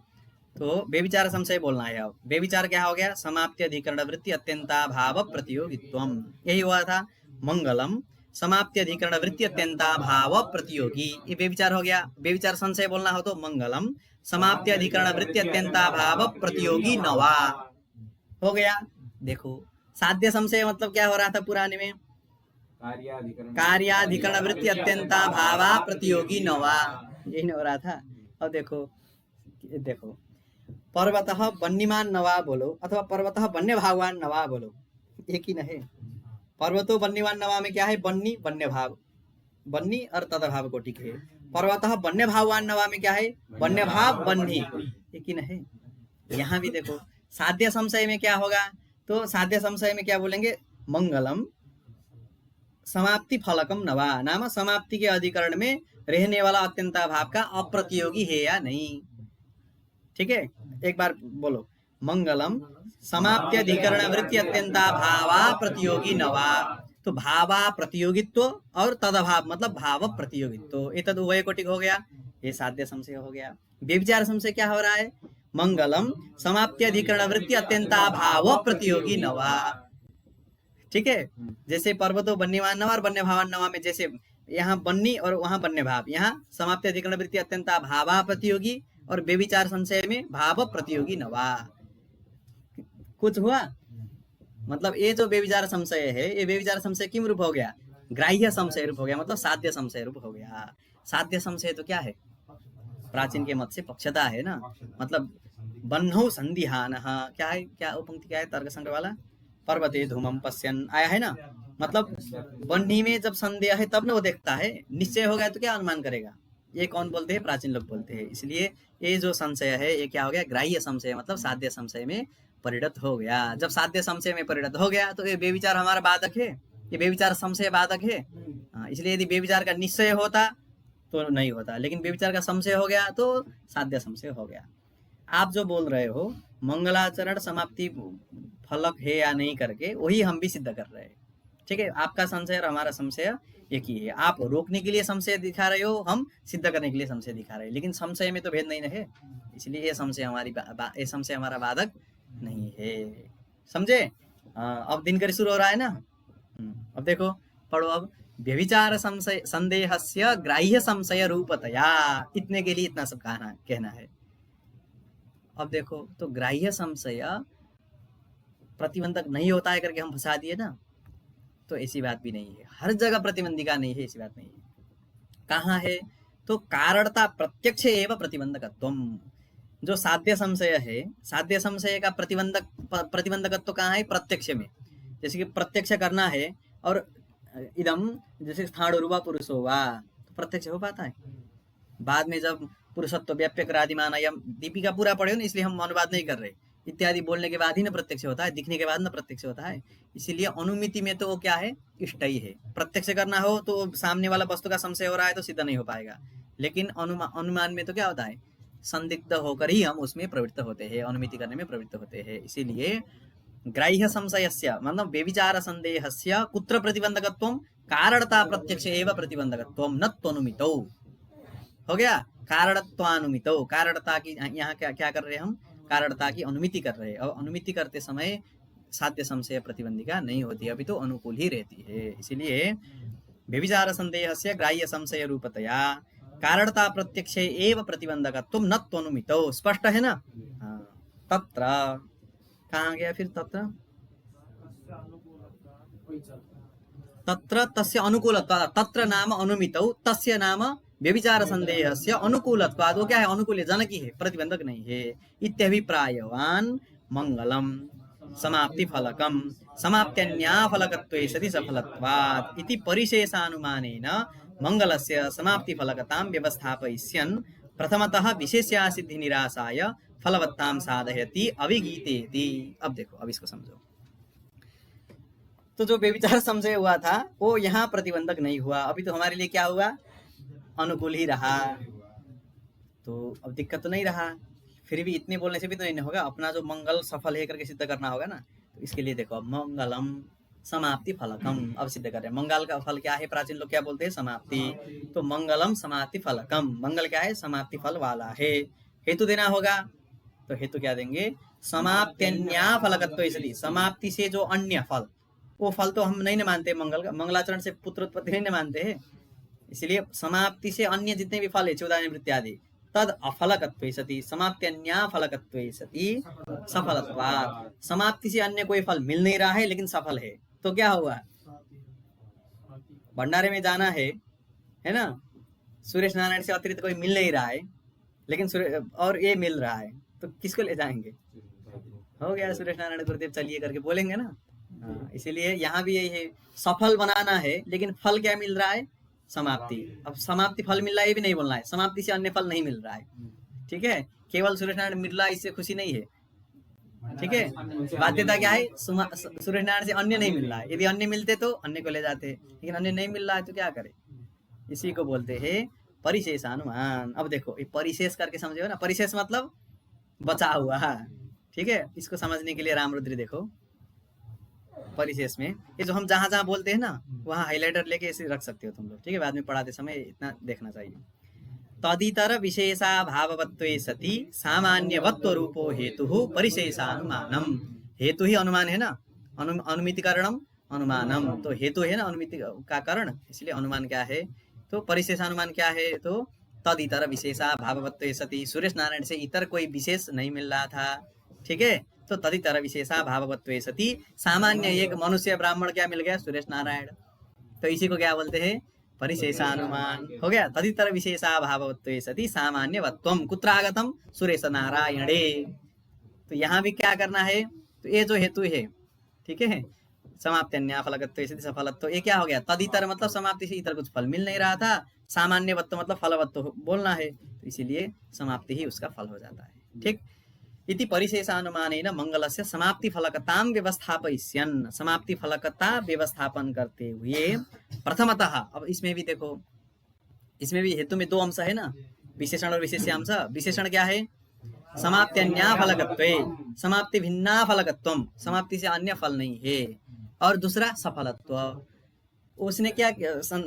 तो व्यभिचार संशय बोलना है। अब व्यभिचार क्या हो गया, समाप्ति अधिकरण वृत्ति अत्यंता भाव प्रतियोगित्वम, यही हुआ था मंगलम, समाप्ति अधिकरण वृत्ति अत्यंता भाव प्रतियोगी, ये व्यभिचार हो गया। व्यभिचार संशय बोलना हो तो मंगलम, समाप्ति अधिकरण वृत्ति अत्यंता भाव प्रतियोगी नवा हो गया। देखो साध्य संशय मतलब क्या हो रहा था पुराने में, कार्याधिकरण वृत्ति अत्यंता भावा प्रतियोगी नवा, यही हो रहा था। अब देखो पर्वतः बन्नीमान नवा बोलो अथवा पर्वतः बन्य भागवान नवा बोलो, एक ही नहीं। पर्वतो बन्नीवान नवा में क्या है, बन्नी बन्य भाव, बन्नी और तदभाव को ठीक है। पर्वतः बन्य भाववान नवा में क्या है, बन्य भाव बन्नी, एक ही नहीं। यहाँ भी देखो साध्य संशय में क्या होगा, तो साध्य संशय में क्या बोलेंगे, मंगलम समाप्ति फलकम नवा, नाम समाप्ति के अधिकरण में रहने वाला अत्यंता भाव का अप्रतियोगी है या नहीं। ठीक है, एक बार बोलो, मंगलम समाप्ति अधिकरण वृत्ति अत्यंता भावा प्रतियोगी नवा। तो भावा प्रतियोगित्व और तदभाव मतलब भाव प्रतियोगित्व, ये तद उभय कोटिक हो गया, ये साध्य संशय हो गया। व्यभिचार संशय क्या हो रहा है, मंगलम समाप्ति अधिकरण वृत्ति अत्यंता भाव प्रतियोगी नवा। ठीक है, जैसे पर्वतो बन्नीवान नवा और बन्य भावान नवा में जैसे यहाँ बन्नी और वहां बन्य भाव, यहाँ समाप्ति अधिकरण वृत्ति अत्यंता भावा प्रतियोगी, और व्यभिचार संशय में भाव प्रतियोगी नवा। कुछ हुआ, मतलब ये जो व्यभिचार संशय है, ये व्यभिचार संशय किम रूप हो गया, ग्राह्य संशय रूप हो गया, मतलब साध्य संशय रूप हो गया। साध्य संशय तो क्या है, प्राचीन के मत से पक्षता है ना, मतलब बन्नौ संदिहान, क्या है, क्या वो पंक्ति क्या है तर्क संग्रह वाला, पर्वते धूमम पश्यन आया है ना, मतलब बन्नी में जब संदेह है तब ना वो देखता है, निश्चय हो गया तो क्या अनुमान करेगा, ये कौन बोलते हैं, प्राचीन लोग बोलते हैं। इसलिए ये जो संशय है ये क्या हो गया, ग्राह्य संशय, मतलब साध्य संशय में परिणत हो गया। जब साध्य संशय में परिणत हो गया तो ये व्यभिचार हमारा बाधक है, ये व्यभिचार संशय बाधक है। इसलिए यदि व्यभिचार का निश्चय होता तो नहीं होता, लेकिन व्यभिचार का संशय हो गया तो साध्य संशय हो गया। आप जो बोल रहे हो मंगलाचरण समाप्ति फलक है या नहीं करके, वही हम भी सिद्ध कर रहे हैं। ठीक है, आपका संशय और हमारा संशय एक ही है। आप रोकने के लिए संशय दिखा रहे हो, हम सिद्ध करने के लिए संशय दिखा रहे हैं, लेकिन संशय में तो भेद नहीं है, इसलिए ये संशय ये संशय हमारा बाधक नहीं है। समझे? अब दिनकरी शुरू हो रहा है ना। अब देखो पढ़ो, अब व्यभिचार संशय संदेहस्य ग्राह्य संशय रूपतया, इतने के लिए इतना सब कहना है। अब देखो तो ग्राह्य संशय प्रतिबंधक नहीं होता है करके हम फंसा दिए ना, तो ऐसी बात भी नहीं है, हर जगह प्रतिबंधिका नहीं है, ऐसी बात नहीं है। कहाँ है, तो कारणता प्रत्यक्ष एवं प्रतिबंधकत्वम, जो साध्य संशय है, साध्य संशय का प्रतिबंधकत्व कहाँ है, प्रत्यक्ष में। जैसे कि प्रत्यक्ष करना है और इदम, जैसे स्थाणुर्वा पुरुषो वा, तो प्रत्यक्ष हो पाता है। बाद में जब पुरुषत्व व्याप्यक्रादिमान अयम, दीपिका पूरा पढ़े हो ना, इसलिए हम अनुवाद नहीं कर रहे, इत्यादि बोलने के बाद ही ना प्रत्यक्ष होता है, दिखने के बाद ना प्रत्यक्ष होता है। इसीलिए अनुमिति में तो वो क्या है, इष्ट ही है। प्रत्यक्ष करना हो तो सामने वाला वस्तु का संशय हो रहा है तो सिद्ध नहीं हो पाएगा, लेकिन अनुमान में तो क्या होता है, संदिग्ध होकर ही हम उसमें प्रवृत्त होते हैं, अनुमिति करने में प्रवृत्त होते हैं। इसीलिए ग्राह्य संशयस्य मतलब व्यभिचार संदेहस्य कुत्र प्रतिबंधकत्वम, कारणता प्रत्यक्ष एव प्रतिबंधकत्वम न त्वनुमितौ। हो गया, कारणत्वानुमितौ, कारणता की यहाँ क्या क्या कर रहे हैं हम, कारणता की अनुमिति कर रहे हैं। और अनुमिति करते समय साध्य संशय प्रतिबंधिका नहीं होती, अभी तो अनुकूल ही रहती है। इसीलिए व्यभिचार संदेहस्य ग्राह्य संशय रूपतया कारणता प्रत्यक्ष एव प्रतिबंधकत्वम न त्वनुमितौ। स्पष्ट है ना। हाँ, तत्र कहाँ गया फिर, तत्र तस्य अनुकूलत्वात्, तत्र नाम अनुमितौ, तस्य नाम व्यभिचार संदेहस्य अनुकूलत्वात्। वो क्या है, अनुकूल है, जनकी है, प्रतिबंधक नहीं है। इत्यभिप्रायवान मंगलम समाप्ति फलकम समाप्त्यन्या फलकत्वे सति सफलत्वात् इति परिशेषानुमानेन मंगलस्य समाप्ति फलकतां व्यवस्थापयिष्यन् प्रथमतः विशेष्या सिद्धि निराशाय फलवत्ताम साधयति अभिगीतेति। अब देखो, अब इसको समझो। तो जो व्यभिचार संशय हुआ था वो यहाँ प्रतिबंधक नहीं हुआ, अभी तो हमारे लिए क्या हुआ, अनुकूल ही रहा। तो अब दिक्कत तो नहीं रहा, फिर भी इतने बोलने से भी तो नहीं होगा, अपना जो मंगल सफल है करके सिद्ध करना होगा ना। तो इसके लिए देखो, मंगलम समाप्ति फलकम, अब सिद्ध कर रहे हैं। मंगल का फल क्या है, प्राचीन लोग क्या बोलते हैं, समाप्ति। तो मंगलम समाप्ति फलकम, मंगल क्या है, समाप्ति फल वाला है। हेतु देना होगा, तो हेतु क्या देंगे, समाप्त्यन्या फलकत्व, इसलिए समाप्ति से जो अन्य फल, वो फल तो हम नहीं मानते मंगल का, मंगलाचरण से पुत्र उत्पत्ति नहीं मानते हैं। इसलिए समाप्ति से अन्य जितने भी फल है, चौदानिवृत्ति आदि, तद अफलकत्वे सति समाप्त्यन्या फलकत्वे सति सफलत्वात्। समाप्ति से अन्य कोई फल मिल नहीं रहा है लेकिन सफल है, तो क्या हुआ, भंडारे में जाना है ना, सुरेश नारायण से अतिरिक्त कोई मिल नहीं रहा है, लेकिन और ये मिल रहा है, तो किसको ले जाएंगे, हो गया सुरेश नारायण गुरुदेव चलिए करके बोलेंगे ना। इसीलिए यहाँ भी यही है, सफल बनाना है लेकिन फल क्या मिल रहा है, समाप्ति। अब समाप्ति फल मिल रहा है ये भी नहीं बोलना है, समाप्ति से अन्य फल नहीं मिल रहा है, ठीक है। केवल सुरेश नारायण मिल रहा है इससे खुशी नहीं है, ठीक है। बाध्यता क्या है, सुरेश नारायण से अन्य नहीं मिल रहा है, यदि अन्य मिलते तो अन्य को ले जाते, लेकिन अन्य नहीं मिल रहा है तो क्या करे, इसी को बोलते हैं परिशेषानुमान। अब देखो, ये परिशेष करके समझे हो ना, परिशेष मतलब बचा हुआ, ठीक है। इसको समझने के लिए रामरुद्री देखो, परिशेष में ये जो हम जहां जहां बोलते हैं ना, वहां हाइलाइटर लेके ऐसे रख सकते हो तुम लोग, ठीक है। बाद में पढ़ाते समय इतना देखना चाहिए। तदितर विशेषा भाववत्वे सति सामान्यवत्व रूपो हेतु परिशेषानुमानम। हेतु ही अनुमान है ना, अनुमिति कारणम अनुमानम, तो हेतु है ना अनुमिति का कारण, इसलिए अनुमान क्या है, तो परिशेषानुमान क्या है, तो तदितर विशेषा भाववत्वे सति, सुरेश नारायण से इतर कोई विशेष नहीं मिल रहा था, ठीक है। तो तदितर विशेषा भाववत्वे सति सामान्य एक मनुष्य ब्राह्मण क्या मिल गया, सुरेश नारायण, तो इसी को क्या बोलते हैं, परिशेषानुमान। हो गया, तदितर विशेषा भाववत्वे सति सामान्यवत्वम कुत्र आगतम, सुरेश नारायणे। तो यहाँ भी क्या करना है, तो ये जो हेतु है, ठीक है, समाप्त्यन्या फलकत्वे सति सफलत्व, ये क्या हो गया, तदितर मतलब समाप्ति से इतर कुछ फल मिल नहीं रहा था, सामान्यवत्व मतलब फलवत्व बोलना है, तो इसीलिए समाप्ति ही उसका फल हो जाता है, ठीक। इति परिशेषानुमानेन मंगलस्य समाप्ति फलकतां व्यवस्थापयिष्यन्, समाप्ति फलकता व्यवस्थापन करते हुए प्रथमतः, अब इसमें भी देखो, इसमें भी हेतु में दो अंश है ना, विशेषण और विशेष्यांश। विशेषण क्या है, समाप्त्यन्या फलकत्वे, समाप्ति भिन्ना फलकत्वम, समाप्ति से अन्य फल नहीं है, और दूसरा सफलत्व। उसने क्या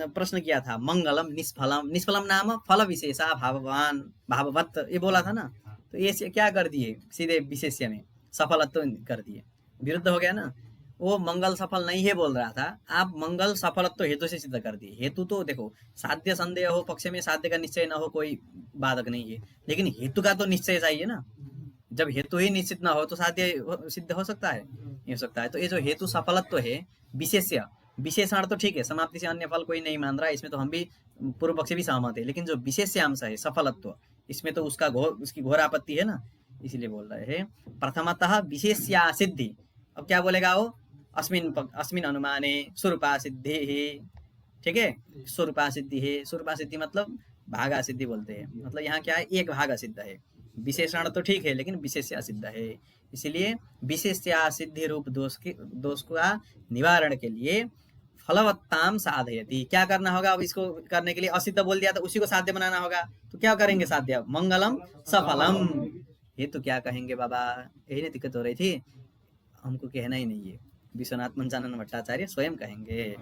प्रश्न किया था, मंगलम निष्फलम, निष्फलम नाम फल विशेषा भाववान भाववत, ये बोला था ना, तो ये क्या कर दिए, सीधे विशेष्य में सफलत्व कर दिए, विरुद्ध हो गया ना। वो मंगल सफल नहीं है बोल रहा था, आप मंगल सफलत्व हेतु से सिद्ध कर दिए। हेतु तो देखो, साध्य संदेह हो पक्ष में, साध्य का निश्चय न हो कोई बाधक नहीं है, लेकिन हेतु का तो निश्चय चाहिए ना। जब हेतु ही निश्चित ना हो तो साध्य सिद्ध हो सकता है, नहीं हो सकता है। तो ये जो हेतु सफलत्व है, विशेष्य विशेषण तो ठीक है, समाप्ति से अन्य फल कोई नहीं मान रहा है, इसमें तो हम भी पूर्व पक्ष भी सहमत है, लेकिन जो विशेष्यांश है सफलत्व, इसमें तो उसकी घोर आपत्ति है ना, इसीलिए बोल रहे हैं प्रथमतः विशेष्या सिद्धि। अब क्या बोलेगा वो, अस्मिन अनुमाने स्वरूपा सिद्धि ही, ठीक है, स्वरूपा सिद्धि है। स्वरूपा सिद्धि मतलब भागा सिद्धि बोलते हैं, मतलब यहाँ क्या है, एक भाग असिद्ध है। विशेषण तो ठीक है लेकिन विशेष असिद्ध है, इसलिए विशेष सिद्धि रूप दोष का निवारण के लिए फलवत्ताम साधयति, क्या करना होगा। अब इसको करने के लिए असिद्ध बोल दिया तो उसी को साध्य बनाना होगा, तो क्या करेंगे साध्य, मंगलम सफलम। ये तो क्या कहेंगे बाबा, यही नहीं दिक्कत हो रही थी, हमको कहना ही नहीं है, विश्वनाथ पंचानन भट्टाचार्य स्वयं कहेंगे,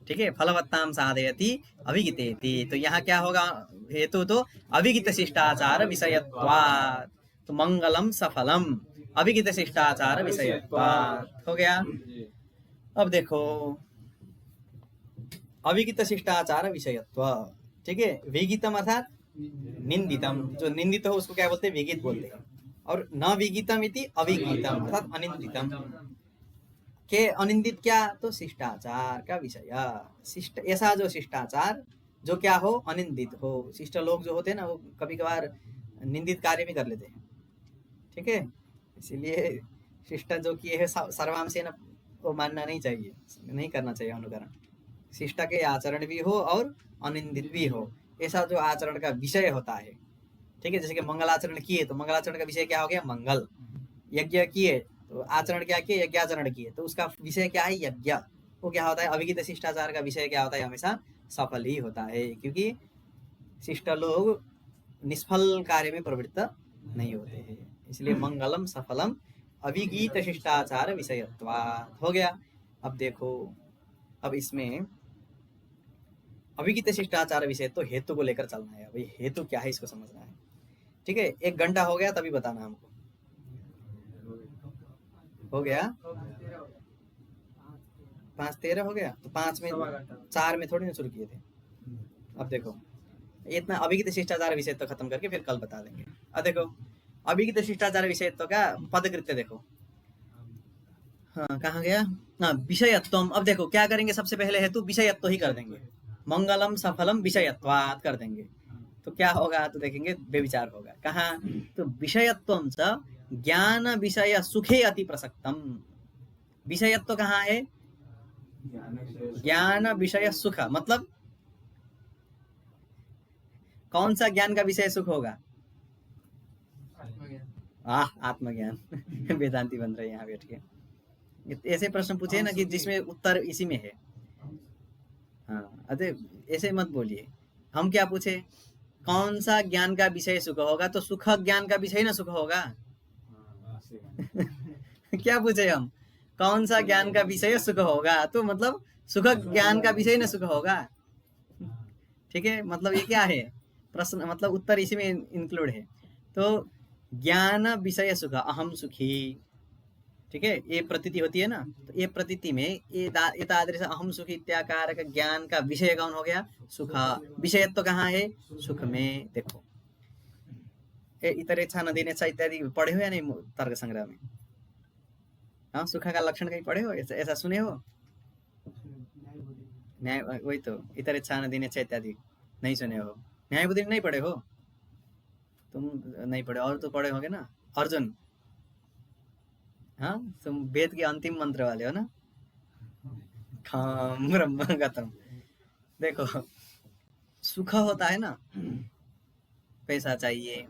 ठीक है। फलवत्ताम साधयति अभिगितेति, तो यहाँ क्या होगा हेतु, तो अभिगित शिष्टाचार विषयत्वात्, तो मंगलम सफलम अभिगित शिष्टाचार विषयत्वात् हो गया। अब देखो अभिगित शिष्टाचार विषयत्व, ठीक है। विगितम अर्थात निंदितम, जो निंदित हो उसको क्या बोलते हैं, विगित बोलते हैं। और न विगितम इति अविगितम अर्थात अनिंदितम, के अनिंदित क्या, तो शिष्टाचार का विषय। शिष्ट ऐसा जो शिष्टाचार जो क्या हो, अनिंदित हो। शिष्ट लोग जो होते हैं ना, वो कभी कभार निंदित कार्य भी कर लेते हैं, ठीक है। इसीलिए शिष्ट जो किए है सर्वांश से ना, वो मानना नहीं चाहिए, नहीं करना चाहिए अनुकरण। शिष्ट के आचरण भी हो और अनिंदित भी हो, ऐसा जो आचरण का विषय होता है, ठीक है। जैसे कि मंगलाचरण किए तो मंगलाचरण का विषय क्या हो गया, मंगल। यज्ञ किए तो आचरण क्या किए, यज्ञाचरण किए, तो उसका विषय क्या है, यज्ञ। वो क्या होता है, अभिगित शिष्टाचार का विषय क्या होता है, हमेशा सफल ही होता है, क्योंकि शिष्ट लोग निष्फल कार्य में प्रवृत्त नहीं होते हैं। इसलिए मंगलम सफलम अभिगीत शिष्टाचार विषयत्वात् हो गया। अब देखो, अब इसमें अभिगीत शिष्टाचार विषय तो हेतु को लेकर चलना है। भाई हेतु क्या है इसको समझना है, ठीक है। 1 घंटा हो गया तभी बताना हमको, हो गया 5:13 हो गया, तो 5 में 4 में थोड़ी ना शुरू किए थे। अब देखो इतना अभिगीत शिष्टाचार विषय तो खत्म करके फिर कल बता देंगे। अब देखो अभिगीत शिष्टाचार विषय तो का पदकृत्य देखो, हाँ कहाँ गया, हाँ विषयत्वम। अब देखो क्या करेंगे, सबसे पहले हेतु विषयत्व ही कर देंगे, मंगलम सफलम विषयत्वात् कर देंगे, तो क्या होगा, तो देखेंगे बेविचार होगा। कहाँ, तो विषयत्वम च ज्ञान विषय सुखे अति प्रसक्तम। विषयत्व कहाँ है, ज्ञान विषय सुख, मतलब कौन सा ज्ञान का विषय सुख होगा, आत्मज्ञान। वेदांती बन रहे हैं यहाँ बैठ के। ऐसे प्रश्न पूछे ना कि जिसमें उत्तर इसी में है, हाँ अरे ऐसे मत बोलिए। हम क्या पूछे, कौन सा ज्ञान का विषय सुख होगा, तो सुख ज्ञान का विषय ना सुख होगा। क्या पूछे हम, कौन सा ज्ञान का विषय सुख होगा, तो मतलब सुख ज्ञान का विषय ना सुख होगा, ठीक है। मतलब ये क्या है प्रश्न, मतलब उत्तर इसी में इंक्लूड है। तो ज्ञान विषय सुख अहम सुखी, ठीक है। ये प्रतीति होती है ना, तो ये प्रतीति में ये तादृश अहम सुखी इत्याकार का ज्ञान का विषय कौन हो गया, सुख। विषय तो कहाँ है, सुख में। देखो इतरेच्छा नदीनेच्छा इत्यादि पढ़े हो या नहीं तर्क संग्रह में, हाँ सुख का लक्षण कहीं पढ़े हो, ऐसा सुने हो, न्याय वही तो इतरेच्छा नदीनेच्छा इत्यादि नहीं सुने हो, न्याय बुद्धि नहीं पढ़े हो, तुम नहीं पढ़े और तो पढ़े होगे ना, अर्जुन, हाँ तुम वेद के अंतिम मंत्र वाले हो ना, खाम ब्रह्म गतम। देखो सुख होता है ना, पैसा चाहिए,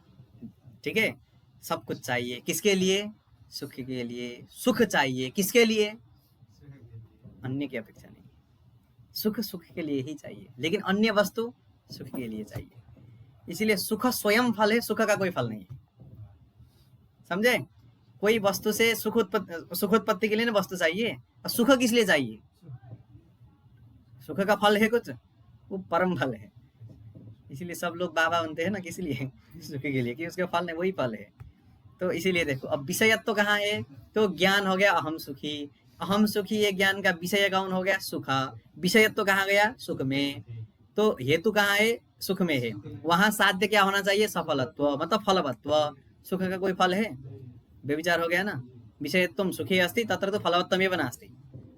ठीक है, सब कुछ चाहिए, किसके लिए, सुख के लिए। सुख चाहिए किसके लिए, अन्य की अपेक्षा नहीं, सुख सुख के लिए ही चाहिए, लेकिन अन्य वस्तु सुख के लिए चाहिए। इसीलिए सुख स्वयं फल है, सुख का कोई फल नहीं है, समझे। कोई वस्तु से सुख उत्पत्ति के लिए ना वस्तु चाहिए, और सुख किस लिए चाहिए, सुख का फल है कुछ, वो परम फल है। इसीलिए सब लोग बाबा बनते हैं ना, किस लिए, सुख के लिए, कि उसका फल नहीं वही फल है। तो इसीलिए देखो अब विषयत्व तो कहाँ है, तो ज्ञान हो गया अहम सुखी, अहम सुखी ये ज्ञान का विषय कौन हो गया, सुख। विषयत्व तो कहाँ गया, सुख में। तो हेतु कहाँ है, सुख में है, वहां साध्य क्या होना चाहिए, सफलत्व मतलब फलवत्व। सुख का कोई फल है, बेविचार हो गया ना। विषयत्वम सुखी अस्ति तत्र तो फलवत्तमेव नास्ति,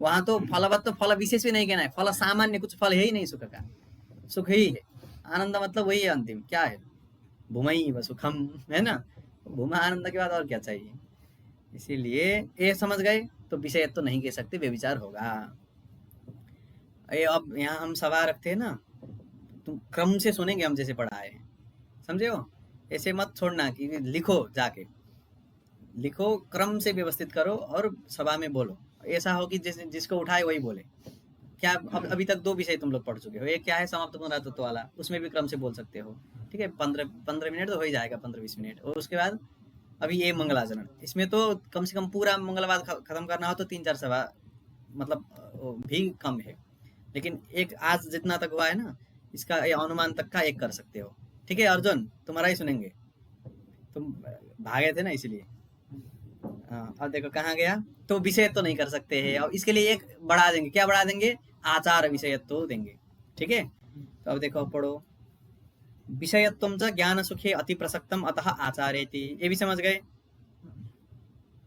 वहां तो फलवत्व फल विशेष भी नहीं कहना है, फल सामान्य कुछ फल है ही नहीं सुख का, सुख ही है। आनंद मतलब वही है, अंतिम क्या है, भूमि व सुखम, है ना। भूमा आनंद के बाद और क्या चाहिए। इसीलिए ये समझ गए तो विषयत्व तो नहीं कह सकते, व्यभिचार होगा। ये अब यहाँ हम सवाल रखते हैं ना, तुम क्रम से सुनेंगे हम जैसे पढ़ाए, समझे हो? ऐसे मत छोड़ना कि लिखो, जाके लिखो, क्रम से व्यवस्थित करो और सभा में बोलो। ऐसा हो कि जैसे जिसको उठाए वही बोले। क्या अब अभी तक 2 विषय तुम लोग पढ़ चुके हो। एक क्या है समाप्त पुनरावृत्त वाला, उसमें भी क्रम से बोल सकते हो, ठीक है। 15 मिनट तो हो ही जाएगा, 15-20 मिनट। और उसके बाद अभी ये मंगलाचरण, इसमें तो कम से कम पूरा मंगलवार खत्म करना हो तो 3-4 सभा मतलब भी कम है। लेकिन एक आज जितना तक हुआ है ना, इसका ये अनुमान तक का एक कर सकते हो, ठीक है। अर्जुन तुम्हारा ही सुनेंगे, तुम भागे थे ना इसलिए। हाँ, अब देखो कहाँ गया। तो विषय तो नहीं कर सकते हैं, और इसके लिए एक बढ़ा देंगे। क्या बढ़ा देंगे? आचार विषयत्व तो देंगे, ठीक है। तो अब देखो पढ़ो, विषयत्वं च ज्ञान सुखे अति प्रसक्तम अतः आचारेति, ये भी समझ गए।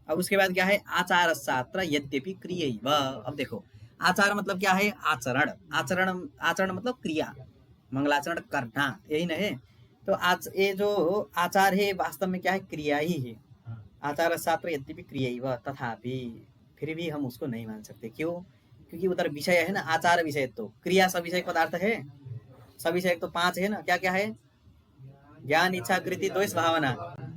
अब उसके बाद क्या है? आचार शास्त्र यद्यपि क्रियैव। अब देखो आचार मतलब क्या है? आचरण। आचरण आचरण मतलब क्रिया, मंगलाचरण करना, यही ना है। तो आज ये जो आचार है वास्तव में क्या है? क्रिया ही है। आचार शास्त्र यद्यपि क्रियैव तथापि, फिर भी हम उसको नहीं मान सकते। क्यों? क्योंकि उधर विषय है ना, आचार विषय, तो क्रिया सविषय पदार्थ है। सविषय तो 5 है ना, क्या क्या है? ज्ञान इच्छा कृति द्वेष भावना,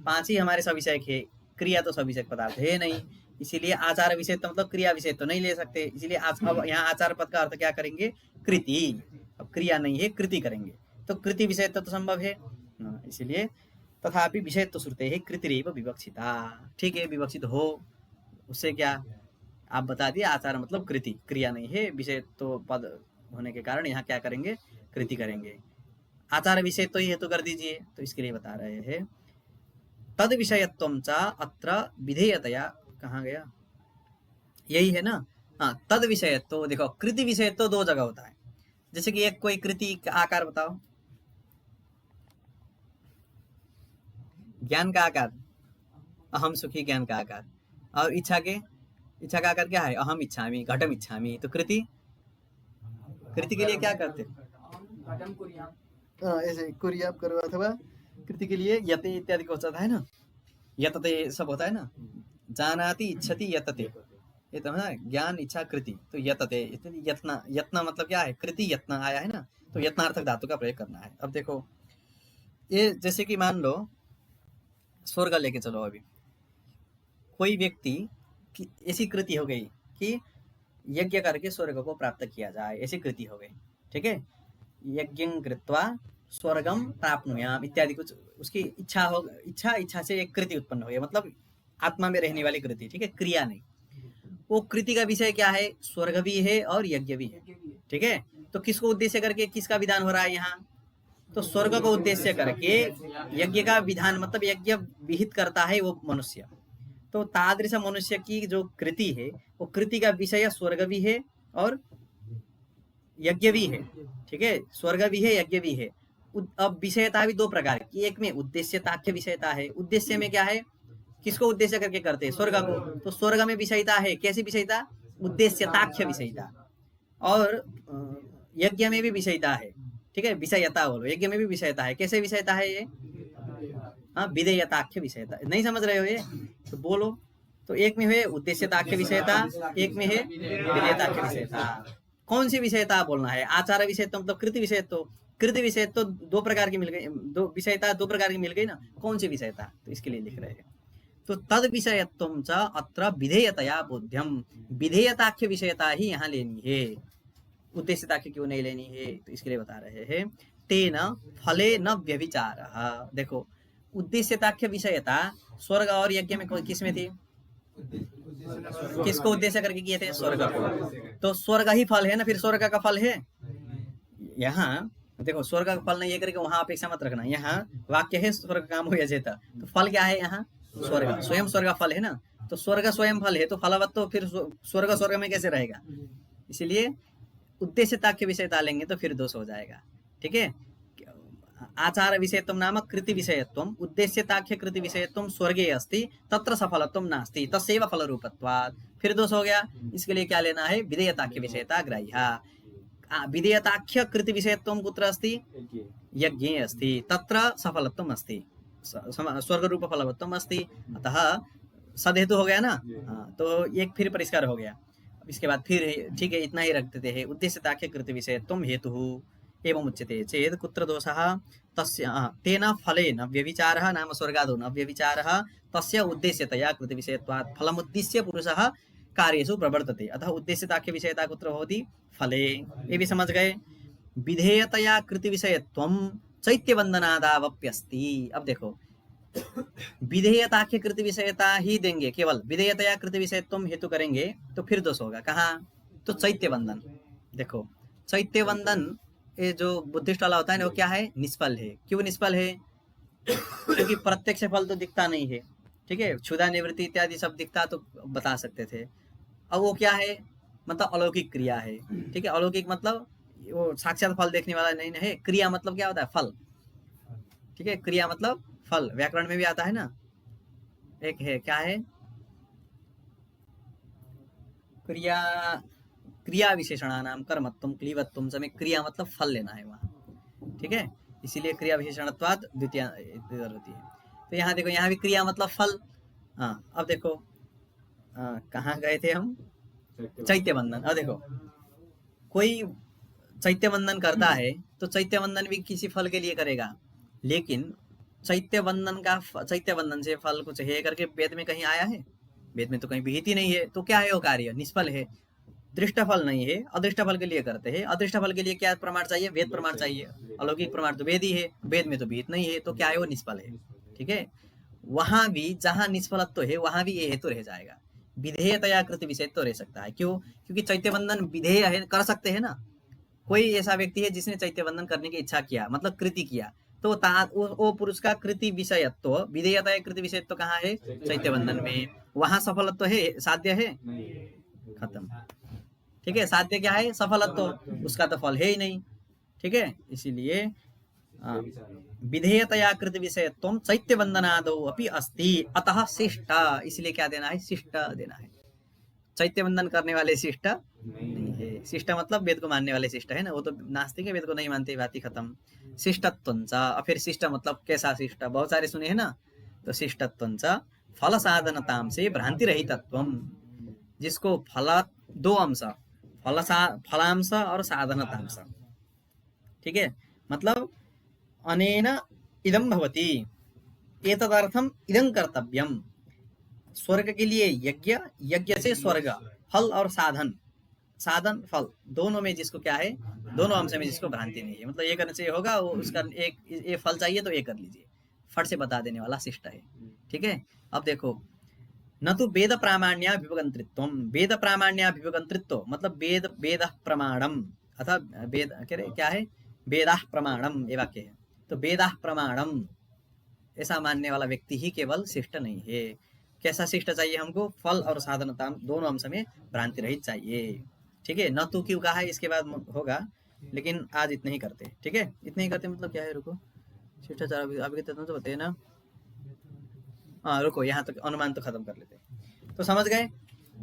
5 ही हमारे सविषय है। क्रिया तो सविषय पदार्थ है नहीं, इसीलिए आचार विषय तो मतलब क्रिया विषय तो नहीं ले सकते। इसीलिए आज अब यहाँ आचार पद का अर्थ क्या करेंगे? कृति। अब क्रिया नहीं है, कृति करेंगे, तो कृति विषय तो संभव है। इसीलिए तथापि विषय तो श्रुते है कृतिरेव विवक्षिता, ठीक है। विवक्षित हो उससे क्या आप बता दिए, आचार मतलब कृति, क्रिया नहीं है। विषय तो पद होने के कारण यहाँ क्या करेंगे? कृति करेंगे। आचार विषय तो ही हेतु कर दीजिए, तो इसके लिए बता रहे हैं तद विषयत्वं च अत्र विधेयतया, कहाँ गया? यही है ना। हाँ, तद विषयत्व तो देखो, कृति विषयत्व तो 2 जगह होता है। जैसे कि एक कोई कृति का आकार बताओ, ज्ञान का आकार, अहम सुखी ज्ञान का आकार। और इच्छा का आकार क्या है? अहम इच्छामि, घटम इच्छामि। तो कृति के लिए क्या करते? ऐसे कुर्याप करो, अथवा कृति के लिए यते इत्यादि को होता है ना, यतते सब होता है ना। जानाति इच्छति यतते, ये तो है ज्ञान इच्छा कृति। तो यतते यत्न, यत्न मतलब क्या है? कृति यत्न आया है ना, तो यत्नार्थक धातु का प्रयोग करना है। अब देखो ये जैसे कि मान लो स्वर्ग लेके चलो, अभी कोई व्यक्ति की ऐसी कृति हो गई कि यज्ञ करके स्वर्ग को प्राप्त किया जाए, ऐसी कृति हो गई, ठीक है। यज्ञं कृत्वा स्वर्गम प्राप्नुयाम इत्यादि कुछ उसकी इच्छा हो, इच्छा से एक कृति उत्पन्न हो गई, मतलब आत्मा में रहने वाली कृति, ठीक है, क्रिया नहीं। वो कृति का विषय क्या है? स्वर्ग भी है और यज्ञ भी है, ठीक है। तो किसको उद्देश्य करके किसका विधान हो रहा है यहाँ? तो स्वर्ग को उद्देश्य करके यज्ञ का विधान, मतलब यज्ञ विहित करता है वो मनुष्य। तो तादृश मनुष्य की जो कृति है, वो कृति का विषय स्वर्ग भी है और यज्ञ भी है, ठीक है। स्वर्ग भी है, यज्ञ भी है। अब विषयता भी 2 प्रकार की, एक में उद्देश्यताख्य विषयता है। उद्देश्य में क्या है? किसको उद्देश्य करके करते हैं? स्वर्ग को। तो स्वर्ग में विषयता है, कैसी विषयता? उद्देश्यताख्य विषयता। और यज्ञ में भी विषयता है, ठीक है। विषयता बोलो, यज्ञ में भी विषयता है। कैसे विषयता है ये? हाँ, विधेयताख्य विषयता। नहीं समझ रहे हो ये तो बोलो। तो एक में है उद्देश्यताख्य विषयता, एक में है विधेयताख्य विषयता। कौन सी विषयता बोलना है? आचार विषयत्व मतलब कृति विषयत्व। कृति विषयत्व 2 प्रकार की मिल गई, 2 विषयता 2 प्रकार की मिल गई ना। कौन सी विषयता? तो इसके लिए लिख रहे हैं तो तद विषयत्वं च अत्र विधेयतया बोध्यम, विधेयताख्य विषयता ही यहाँ लेनी है, उद्देश्यताख्य क्यों नहीं लेनी है? तो इसके लिए बता रहे हैं तेन फले न व्यभिचारः। देखो उद्देश्यताख्य विषयता स्वर्ग और यज्ञ में किस में थी? किसको उद्देश्य करके किए थे? स्वर्ग को। तो स्वर्ग ही फल है ना, फिर स्वर्ग का फल है। यहाँ देखो स्वर्ग का फल नहीं है करके वहां अपेक्षा मत रखना। यहाँ वाक्य है स्वर्ग काम हो यजेत, तो फल क्या है यहाँ? स्वर्ग, स्वयं स्वर्ग फल है ना। तो स्वर्ग स्वयं फल है, तो फलवत तो फिर स्वर्ग में कैसे रहेगा? इसीलिए उद्देश्यताख्य विषयता लेंगे तो फिर दोष हो जाएगा, ठीक है। आचार विषयत्वं नाम कृति विषयत्वं, उद्देश्यताख्य कृति विषयत्वं स्वर्गे अस्ति तत्र सफलत्वं नास्ति तस्यैव फलरूपत्वात्, फिर दोष हो गया। इसके लिए क्या लेना है? विधेयताख्य विषयता ग्राह्या। विधेयताख्य कृति विषयत्वं कुत्र अस्ति? यज्ञे अस्ति, तत्र सफलत्वम् अस्ति, स्वर्ग रूप फलवत्वम् अस्ति। अतः सद हेतु हो गया ना, हाँ, तो एक फिर परिष्कार हो गया। इसके बाद फिर ठीक है, इतना ही रख देते हैं। उद्देश्यताख्य कृत विषय तुम हेतु एवं उच्यते चेद कुत्र दोषः तस्य तेन फलेन व्यभिचारः नाम स्वर्गादो न व्यभिचारः तस्य उद्देश्यतया कृत विषयत्वात् फलमुद्दिश्य पुरुषः कार्येषु प्रवर्तते। अतः उद्देश्यताख्य विषयता कुत्र भवति? फले। ये भी समझ गए। विधेयतया कृत विषयत्वं चैत्यवन्दनादावप्यस्ति। अब देखो, विधेयता के कृत विषयता ही देंगे, केवल विधेयतया कृत विषयत्व हेतु करेंगे तो फिर दोष होगा। कहाँ? तो चैत्य बंधन। देखो, चैत्य बंधन ये जो बुद्धिस्ट वाला होता है ना, वो क्या है? निष्फल है। क्यों निष्फल है? क्योंकि प्रत्यक्ष फल तो दिखता नहीं है। ठीक है, क्षुधा निवृत्ति इत्यादि सब दिखता तो बता सकते थे। अब वो क्या है? मतलब अलौकिक क्रिया है। ठीक है, अलौकिक मतलब वो साक्षात फल देखने वाला नहीं है। क्रिया मतलब क्या होता है? फल। ठीक है, क्रिया मतलब फल। व्याकरण में भी आता है ना, एक है, क्या है? क्रिया, क्रिया विशेषणानाम कर्मत्वम क्लीवत्वम समय। क्रिया मतलब फल लेना है वहाँ। ठीक है, इसीलिए क्रिया विशेषणत्वात् द्वितीय होती है। तो यहाँ देखो, यहाँ भी क्रिया मतलब फल। हाँ, अब देखो कहाँ गए थे हम? चैत्य बंधन। अब देखो, कोई चैत्य बंधन करता है तो चैत्य बंधन भी किसी फल के लिए करेगा, लेकिन चैत्य बंधन से फल कुछ है करके वेद में कहीं आया है? वेद में तो कहीं विहित ही नहीं है। तो क्या है वो कार्य? निष्फल है, दृष्ट फल नहीं है, अदृष्ट फल के लिए करते हैं। अदृष्ट फल के लिए क्या प्रमाण चाहिए? वेद प्रमाण चाहिए। अलौकिक प्रमाण तो वेद ही है, वेद में तो विहित नहीं है, तो क्या है? वो निष्फल है। ठीक है, वहां भी जहां निष्फलत्व है वहां भी ये हेतु रह जाएगा। विधेयतया कृत विषय तो रह सकता है। क्यों? क्योंकि चैत्य बंधन विधेय है, कर सकते हैं ना। कोई ऐसा व्यक्ति है जिसने चैत्य बंधन करने की इच्छा किया, मतलब कृति किया, तो वो पुरुष का कृति विषयत्व, विधेयता कृति विषयत्व कहाँ है? चैत्य बंधन में। वहां सफलत्व है, साध्य है, खत्म। ठीक है, साध्य क्या है? सफलत्व। उसका तो फल है ही नहीं। ठीक है, इसीलिए विधेयतया कृत विषयत्व चैत्य बंधनादौ अपि अस्ति अतः शिष्ट। इसलिए क्या देना है? शिष्ट देना है। चैत्य बंधन करने वाले शिष्ट नहीं है। शिष्ट मतलब वेद को मानने वाले शिष्ट है ना, वो तो नास्तिक है, वेद को नहीं मानते, बात ही खत्म। शिष्टत्वंच, फिर शिष्ट मतलब कैसा शिष्ट? बहुत सारे सुने हैं ना। तो शिष्टत्वंच फल साधनताम से भ्रांति रहितत्वम, जिसको फल, दो अंश, फलांश और साधनतांश। ठीक है, मतलब अनेन इदं भवति, एतदर्थम इदं कर्तव्यम। स्वर्ग के लिए यज्ञ, यज्ञ से स्वर्ग, फल और साधन, साधन फल, दोनों में जिसको क्या है? दोनों अंश में जिसको भ्रांति नहीं है, मतलब ये करने से होगा, वो उसका एक ये फल चाहिए तो ये कर लीजिए, फट से बता देने वाला शिष्ट है। ठीक है, अब देखो, न तो वेद प्रामाण्याभिभगंतृत्व, वेद प्रामाण्याभिभगंतृत्व मतलब वेद वेद प्रमाणम, अथा वेद क्या है? वेदाः प्रमाणम, ये वाक्य है। तो वेदाः प्रमाणम ऐसा मानने वाला व्यक्ति ही केवल शिष्ट नहीं है। कैसा शिष्ट चाहिए हमको? फल और साधनता दोनों अंश में भ्रांति रहित चाहिए। ठीक है, न तो क्यों कहा है, इसके बाद होगा, लेकिन आज इतने ही करते। ठीक है, इतने ही करते मतलब क्या है? रुको, शिष्टाचार अभी तो बताइए ना। हाँ रुको, यहाँ तक अनुमान तो खत्म कर लेते। तो समझ गए?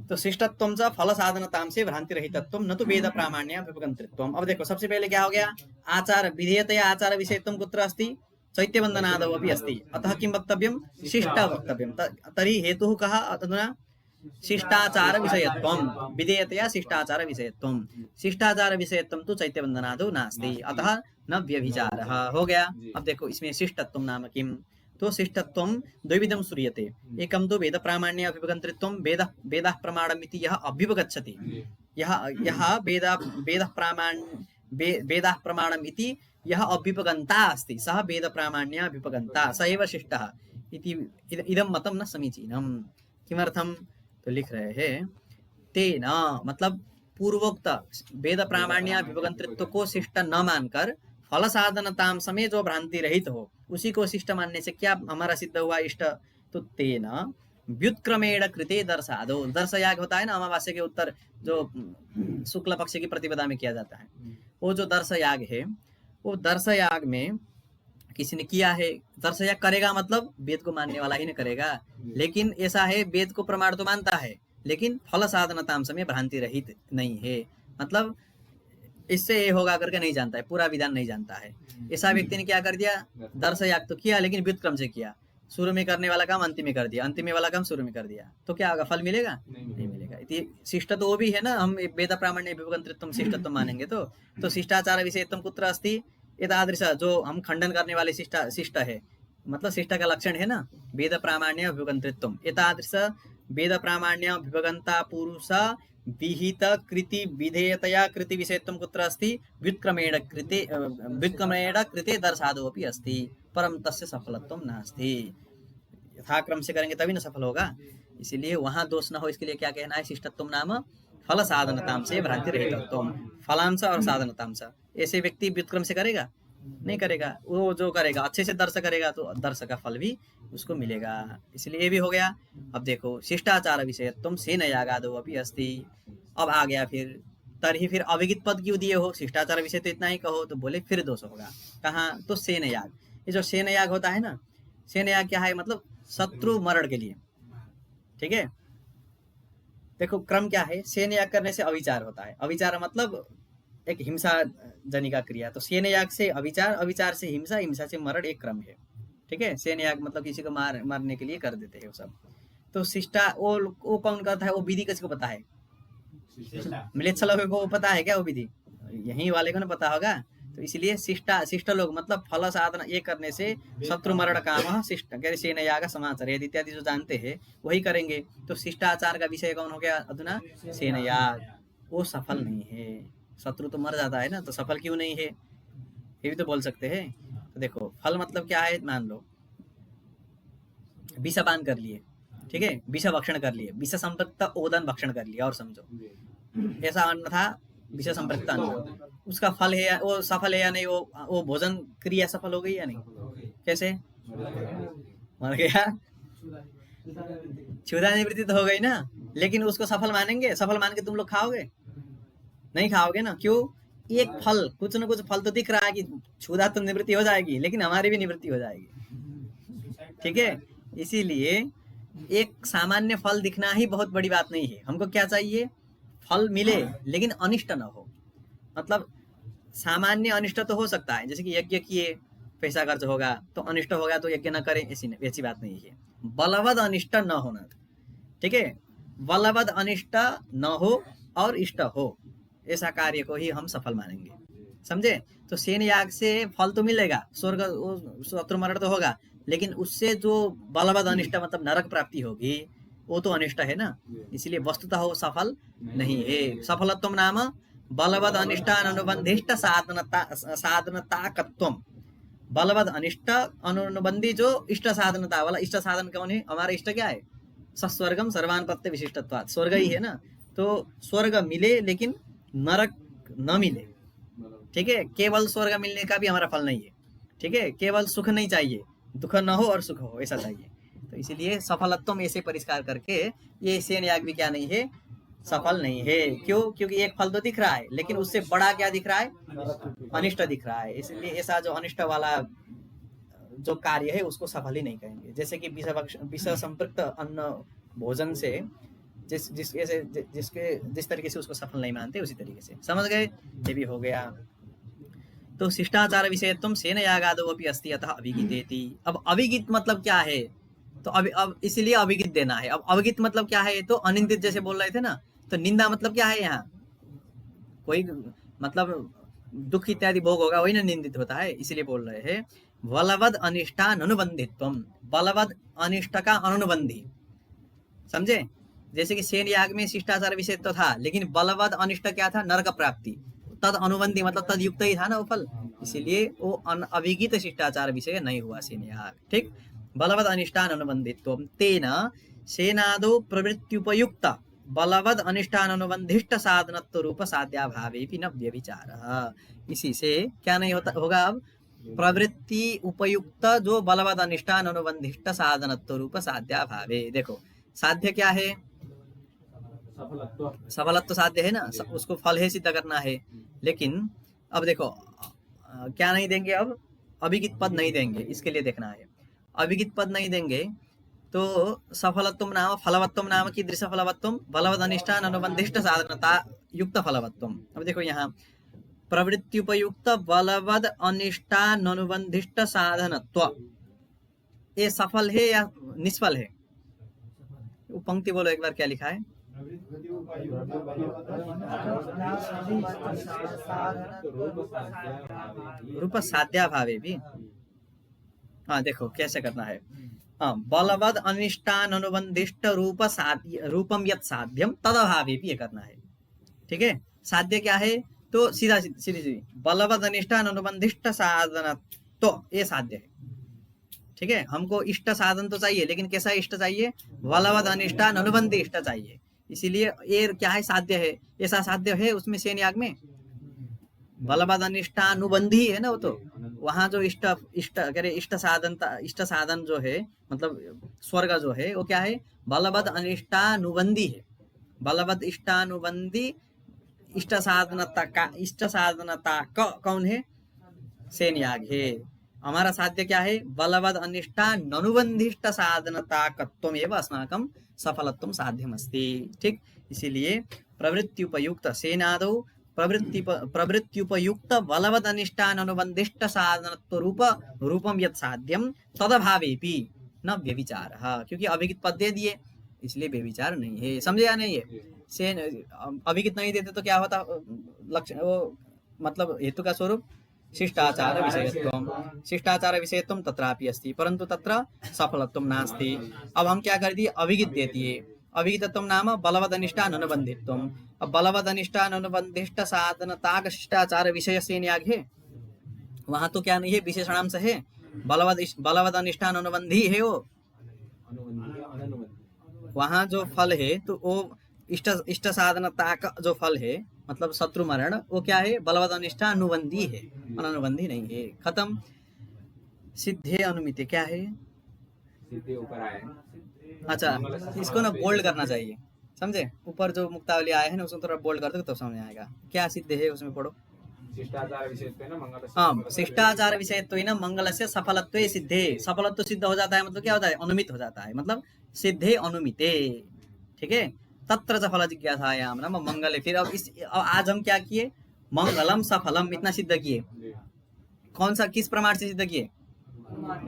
तो शिष्टत्वम च फल साधनताम से भ्रांति रहितत्वम न तो वेद प्रामाण्याभिभगंतृत्वम। अब देखो, सबसे पहले क्या हो गया? आचार, विधेयतया आचार विषयत्वम कुत्र अस्ति? चैत्यबंधनादौ अपि अस्ति। अतः किं वक्तव्यं? शिष्ट वक्तव्यं। तर्हि हेतुः कः अधुना? शिष्टाचार विषयत्वं, विधेयतया शिष्टाचार विषयत्वं। शिष्टाचार विषयत्वं तो चैत्यबंधनादौ नास्ति, अतः न व्यभिचारः। हो गया। अब देखो, इसमें शिष्टत्वं नाम किम्? तो शिष्टत्वं द्विविधं श्रूयते। एकं तो वेद प्रामाण्य अभिभगंतृत्वं, वेदः प्रमाणमिति यः अभ्युपगच्छति, यः वेदः प्रमाणम् इति यः अभ्युपगन्ता अस्ति, सः वेद प्रामाण्य अभ्युपगन्ता, स एव शिष्टः इति इदं मतं न समीचीनम्। किमर्थं? तो लिख रहे हैं, तेन मतलब पूर्वोक्त वेद प्रामाण्य अभिभगंतृत्व को शिष्ट न मानकर फल साधनताम समय जो भ्रांति रहित हो, उसी को शिष्ट मानने से क्या हमारा सिद्ध हुआ? इष्ट। तो तेन व्युत्क्रमेण कृते दर्शादो, दर्शयाग होता है ना, अमावास्या के उत्तर जो शुक्ल पक्ष की प्रतिपदा में किया जाता है, वो जो दर्शयाग है, वो दर्शयाग में किसी ने किया है। दर्शयाग करेगा मतलब वेद को मानने वाला ही नहीं करेगा, लेकिन ऐसा है, वेद को प्रमाण तो मानता है, लेकिन फल साधनताम समय भ्रांति रहित नहीं है, मतलब इससे ये होगा करके नहीं जानता है, पूरा विधान नहीं जानता है। ऐसा व्यक्ति ने क्या कर दिया? दर्शयाग तो किया, लेकिन व्युत्क्रम से किया। शुरू में करने वाला काम अंतिम में कर दिया, अंतिम में वाला काम शुरू में कर दिया, तो क्या होगा? फल मिलेगा? नहीं मिलेगा। शिष्ट तो वो भी है ना, हम वेद प्रामाण्य विभगंतृत्वम शिष्टत्व मानेंगे तो शिष्टाचार विषयत्वम कुत्र अस्ति एतादृश, जो हम खंडन करने वाले शिष्ट है, मतलब शिष्ट का लक्षण है ना वेद प्रामाण्य विभगंतृत्वम, एतादृश वेद प्रामाण्य विभगंता पुरुष विहित कृति विधेयतया कृति विषयत्वम कुत्र अस्ति व्युत्क्रमेण कृते दर्शादोपि अस्ति परम तस्य सफलत्वम नास्ति। यथाक्रम से करेंगे तभी ना सफल होगा, इसीलिए वहां दोष न हो इसके लिए क्या कहना है? शिष्टत्वम नाम फल साधनताम से भ्रांति रहितत्वम, फलांश और साधनताम से। ऐसे व्यक्ति व्युत्क्रम से करेगा? नहीं करेगा। वो जो करेगा अच्छे से दर्श करेगा तो दर्श का फल भी उसको मिलेगा। इसलिए ये भी हो गया। अब देखो शिष्टाचार विषयत्वम सेन यागादो अपि अस्ति। अब आ गया फिर अविगित पद क्यों दिए हो? शिष्टाचार विषय तो इतना ही कहो, तो बोले फिर दोष होगा। कहाँ? तो सेन याग। ये जो सेन याग होता है ना, सेन याग क्या है? मतलब शत्रु मरण के लिए, ठीक है। देखो क्रम क्या है, सेन याग करने से अविचार होता है। अविचार मतलब एक हिंसा जनिका क्रिया। तो सेन याग से अविचार, अविचार से हिंसा, हिंसा से मरण, एक क्रम है, ठीक है। सेन याग मतलब किसी को मारने के लिए कर देते हैं वो सब। तो शिष्टा वो कौन करता है? वो विधि किसको पता है? मिलेच्छा लोगों को पता है क्या वो विधि? यही वाले को ना पता होगा। तो इसलिए शिष्ट लोग मतलब फल साधना ये करने से शत्रु मरण काम शिष्ट सेन याग समाचार इत्यादि जो जानते हैं वही करेंगे। तो शिष्टाचार का विषय कौन हो गया अधुना? सेन याग। वो सफल नहीं है। शत्रु तो मर जाता है ना, तो सफल क्यों नहीं है? ये भी तो बोल सकते हैं। तो देखो फल मतलब क्या है? मान लो विषपान कर लिए, ठीक है, विष भक्षण कर लिए, विष संपृक्त ओदन भक्षण कर लिया, और समझो ऐसा अन्न था विष संपृक्त अन्न, उसका फल है वो सफल है या नहीं? वो भोजन क्रिया सफल हो गई या नहीं? कैसे? मर गया, क्षुधा निवृत्ति तो हो गई ना, लेकिन उसको सफल मानेंगे? सफल मान के तुम लोग खाओगे? नहीं खाओगे ना। क्यों? एक फल, कुछ न कुछ फल तो दिख रहा है कि क्षुधा तो निवृत्ति हो जाएगी, लेकिन हमारी भी निवृत्ति हो जाएगी, ठीक है। इसीलिए एक सामान्य फल दिखना ही बहुत बड़ी बात नहीं है। हमको क्या चाहिए? फल मिले लेकिन अनिष्ट न हो। मतलब सामान्य अनिष्ट तो हो सकता है, जैसे कि यज्ञ किए पैसा खर्च होगा तो अनिष्ट होगा तो यज्ञ न करें, ऐसी बात नहीं है। बलवद अनिष्ट न होना, ठीक है। बलवद अनिष्ट न हो और इष्ट हो, ऐसा कार्य को ही हम सफल मानेंगे, समझे। तो सेन याग से फल तो मिलेगा, स्वर्ग शत्रु मरण तो होगा, लेकिन उससे जो बलवद अनिष्ट मतलब नरक प्राप्ति होगी वो तो अनिष्ट है ना। इसलिए वस्तुतः वो सफल नहीं है। सफलत्वम नाम बलवद अनिष्टान अनुबंधिष्ट साधनताकत्वम। बलवद अनिष्ट अनुबंधी जो इष्ट साधनता वाला, इष्ट साधन कौन है? हमारा इष्ट क्या है? सस्वर्गम सर्वान प्रत्य विशिष्टत्वात्, स्वर्ग ही है ना। तो स्वर्ग मिले लेकिन नरक न मिले, ठीक है। केवल स्वर्ग मिलने का भी हमारा फल नहीं है, ठीक है। केवल सुख नहीं चाहिए, दुख न हो और सुख हो, ऐसा चाहिए। तो इसीलिए सफलत्व में ऐसे परिष्कार करके ये सेन याग भी क्या नहीं है? सफल नहीं है। क्यों? क्योंकि एक फल तो दिख रहा है, लेकिन उससे बड़ा क्या दिख रहा है? अनिष्ट दिख रहा है। इसलिए ऐसा जो अनिष्ट वाला जो कार्य है उसको सफल ही नहीं कहेंगे। जैसे कि विष संपृक्त अन्न भोजन से जिस तरीके से उसको सफल नहीं मानते, उसी तरीके से, समझ गए? ये भी हो गया। तो शिष्टाचार विषयत्वम सेन यागादो अपि अस्ति अतः अभिगितेति। अब अभिगित मतलब क्या है? तो अब इसीलिए अभिगित देना है। अब अभिगित मतलब क्या है? तो अनिंदित जैसे बोल रहे थे ना, तो निंदा मतलब क्या है? यहाँ कोई मतलब दुख इत्यादि भोग होगा, वही ना निंदित होता है, इसीलिए बोल रहे हैं बलवद अनिष्टान अनुबंधित्वम। बलवद अनिष्ट का अनुबंधी, समझे। जैसे कि सेन याग में शिष्टाचार विषय तो था, लेकिन बलवद अनिष्ट क्या था? नरक प्राप्ति। तद अनुबंधी मतलब तद युक्त ही था ना वो फल, इसीलिए वो अभिगित शिष्टाचार विषय नहीं हुआ सेन याग, ठीक। बलवद अनिष्टान अनुबंधित्व तेन सेनादो प्रवृत्त्युपयुक्त बलवद अनिष्टान अनुबंधिष्ट साधनत्व रूप साध्याभावेपि न व्यभिचारः। इसी से क्या नहीं होता होगा? अब प्रवृत्ति उपयुक्त जो बलवद अनिष्टान अनुबंधिष्ट साधनत्व रूप साध्याभावे। देखो साध्य क्या है? सफलत्व साध्य है ना, उसको फल है सिद्ध करना है। लेकिन अब देखो क्या नहीं देंगे? अब अभिगित पद नहीं देंगे, इसके लिए देखना है। अभिगित पद नहीं देंगे तो सफलत्व नाम फलवत्व नाम की दृश्य फलवत्व बलवद अनिष्टान अनुबंधिष्ट साधनता युक्त फलवत्व। अब देखो यहाँ प्रवृत्त्युपयुक्त बलवद अनिष्टान अनुबंधिष्ट साधनत्व, ये सफल है या निष्फल है? वो पंक्ति बोलो एक बार, क्या लिखा है? रूप साध्या भावे भी। हाँ देखो कैसे करना है। हाँ, बलवद अनिष्टान अनुबंधिष्ट रूपम यत् साध्यम तदभावे भी ये करना है। ठीक है, साध्य क्या है? तो सीधा सीधी बलवद अनिष्टान अनुबंधिष्ट साधन, तो ये साध्य है। ठीक है, हमको इष्ट साधन तो चाहिए, लेकिन कैसा इष्ट चाहिए? बलवद अनिष्टान अनुबंधी इष्ट चाहिए। इसीलिए ये क्या है? साध्य है। ऐसा साध्य है उसमें सेन याग में बलवद अनिष्टानुबंधी है ना, वो तो वहां जो इष्ट इष्ट करे इष्ट साधन जो है, मतलब स्वर्ग जो है वो क्या है? बलवद अनिष्टानुबंधी है। बलवद इष्टानुबंधी इष्ट साधनता कौन है? सेन याग है। हमारा साध्य क्या है? बलवद अनिष्टानुबंधिष्ट साधनताकत्वमेव अस्माकं सफलत्वं साध्यमस्ति। ठीक, इसीलिए प्रवृत्त्युपयुक्त सेनादौ प्रवृत्त्युपयुक्त बलवद अनिष्टान अनुबंधिष्ट साधनत्व रूपम यत् साध्यम तदभावेपि न व्यभिचारः, क्योंकि अभिगित पद दे दिए इसलिए व्यभिचार नहीं है। समझे या नहीं? है सेन अभिगित नहीं देते तो क्या होता? लक्षण वो मतलब हेतु का स्वरूप शिष्टाचार विषयत्वम, शिष्टाचार विषयत्वम तत्रापि अस्ति, परंतु तत्र सफलत्वम नास्ति। अब हम क्या कर दिए? अभिगित देती है। अभिगितत्वम नाम बलवद अनिष्टान अनुबंधित्वम। अब बलवद अनिष्टान अनुबंधिष्ट साधनताक शिष्टाचार विषय सेन याग है, वहां तो क्या नहीं है? विशेषणांश है। बलवद अनिष्टान अनुबंधी है वो, वहां जो फल है तो वो इष्ट साधनता का जो फल है, मतलब शत्रु मरण, वो क्या है? बलवद अनिष्टा अनुबंधी है, अनुबंधी नहीं है। खत्म। सिद्धे अनुमिते क्या है? सिद्धे ऊपर आए। अच्छा, इसको ना बोल्ड करना चाहिए, समझे? ऊपर जो मुक्तावली आया है ना उसको थोड़ा बोल्ड कर दो तो समझ में आएगा। क्या सिद्धे है उसमें पढ़ो। शिष्टाचार विषयत्वेन मंगलस्य, हाँ, शिष्टाचार विषयत्वेन मंगलस्य सफलत्वे सिद्धे। सफलत्व सिद्ध हो जाता है मतलब क्या होता है? अनुमित हो जाता है, मतलब सिद्धे अनुमिते। ठीक है, तत्र सफल जिज्ञासायाम नाम मंगल। फिर अब आज हम क्या किए? मंगलम सफलम इतना सिद्ध किए। कौन सा, किस प्रमाण से सिद्ध किए?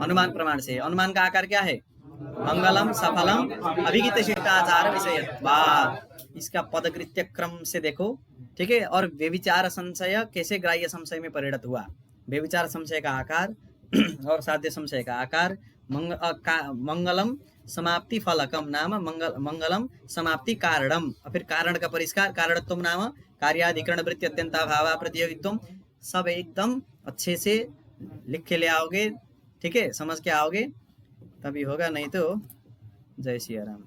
अनुमान प्रमाण से। अनुमान का आकार क्या है? मंगलम सफलम अभिगित शिष्टाचार विषयत्वात्। इसका पदकृत्य क्रम से देखो। ठीक है, और व्यभिचार संशय कैसे ग्राह्य संशय में परिणत हुआ? व्यभिचार संशय का आकार और साध्य संशय का आकार। मंगलम समाप्ति फलकम नाम मंगलम समाप्ति कारणम, और फिर कारण का परिष्कार कारणत्व नाम कार्याधिकरण वृत्ति अत्यंता भावा प्रतियोगित्वम। सब एकदम अच्छे से लिख के ले आओगे। ठीक है, समझ के आओगे तभी होगा, नहीं तो जय सिया राम।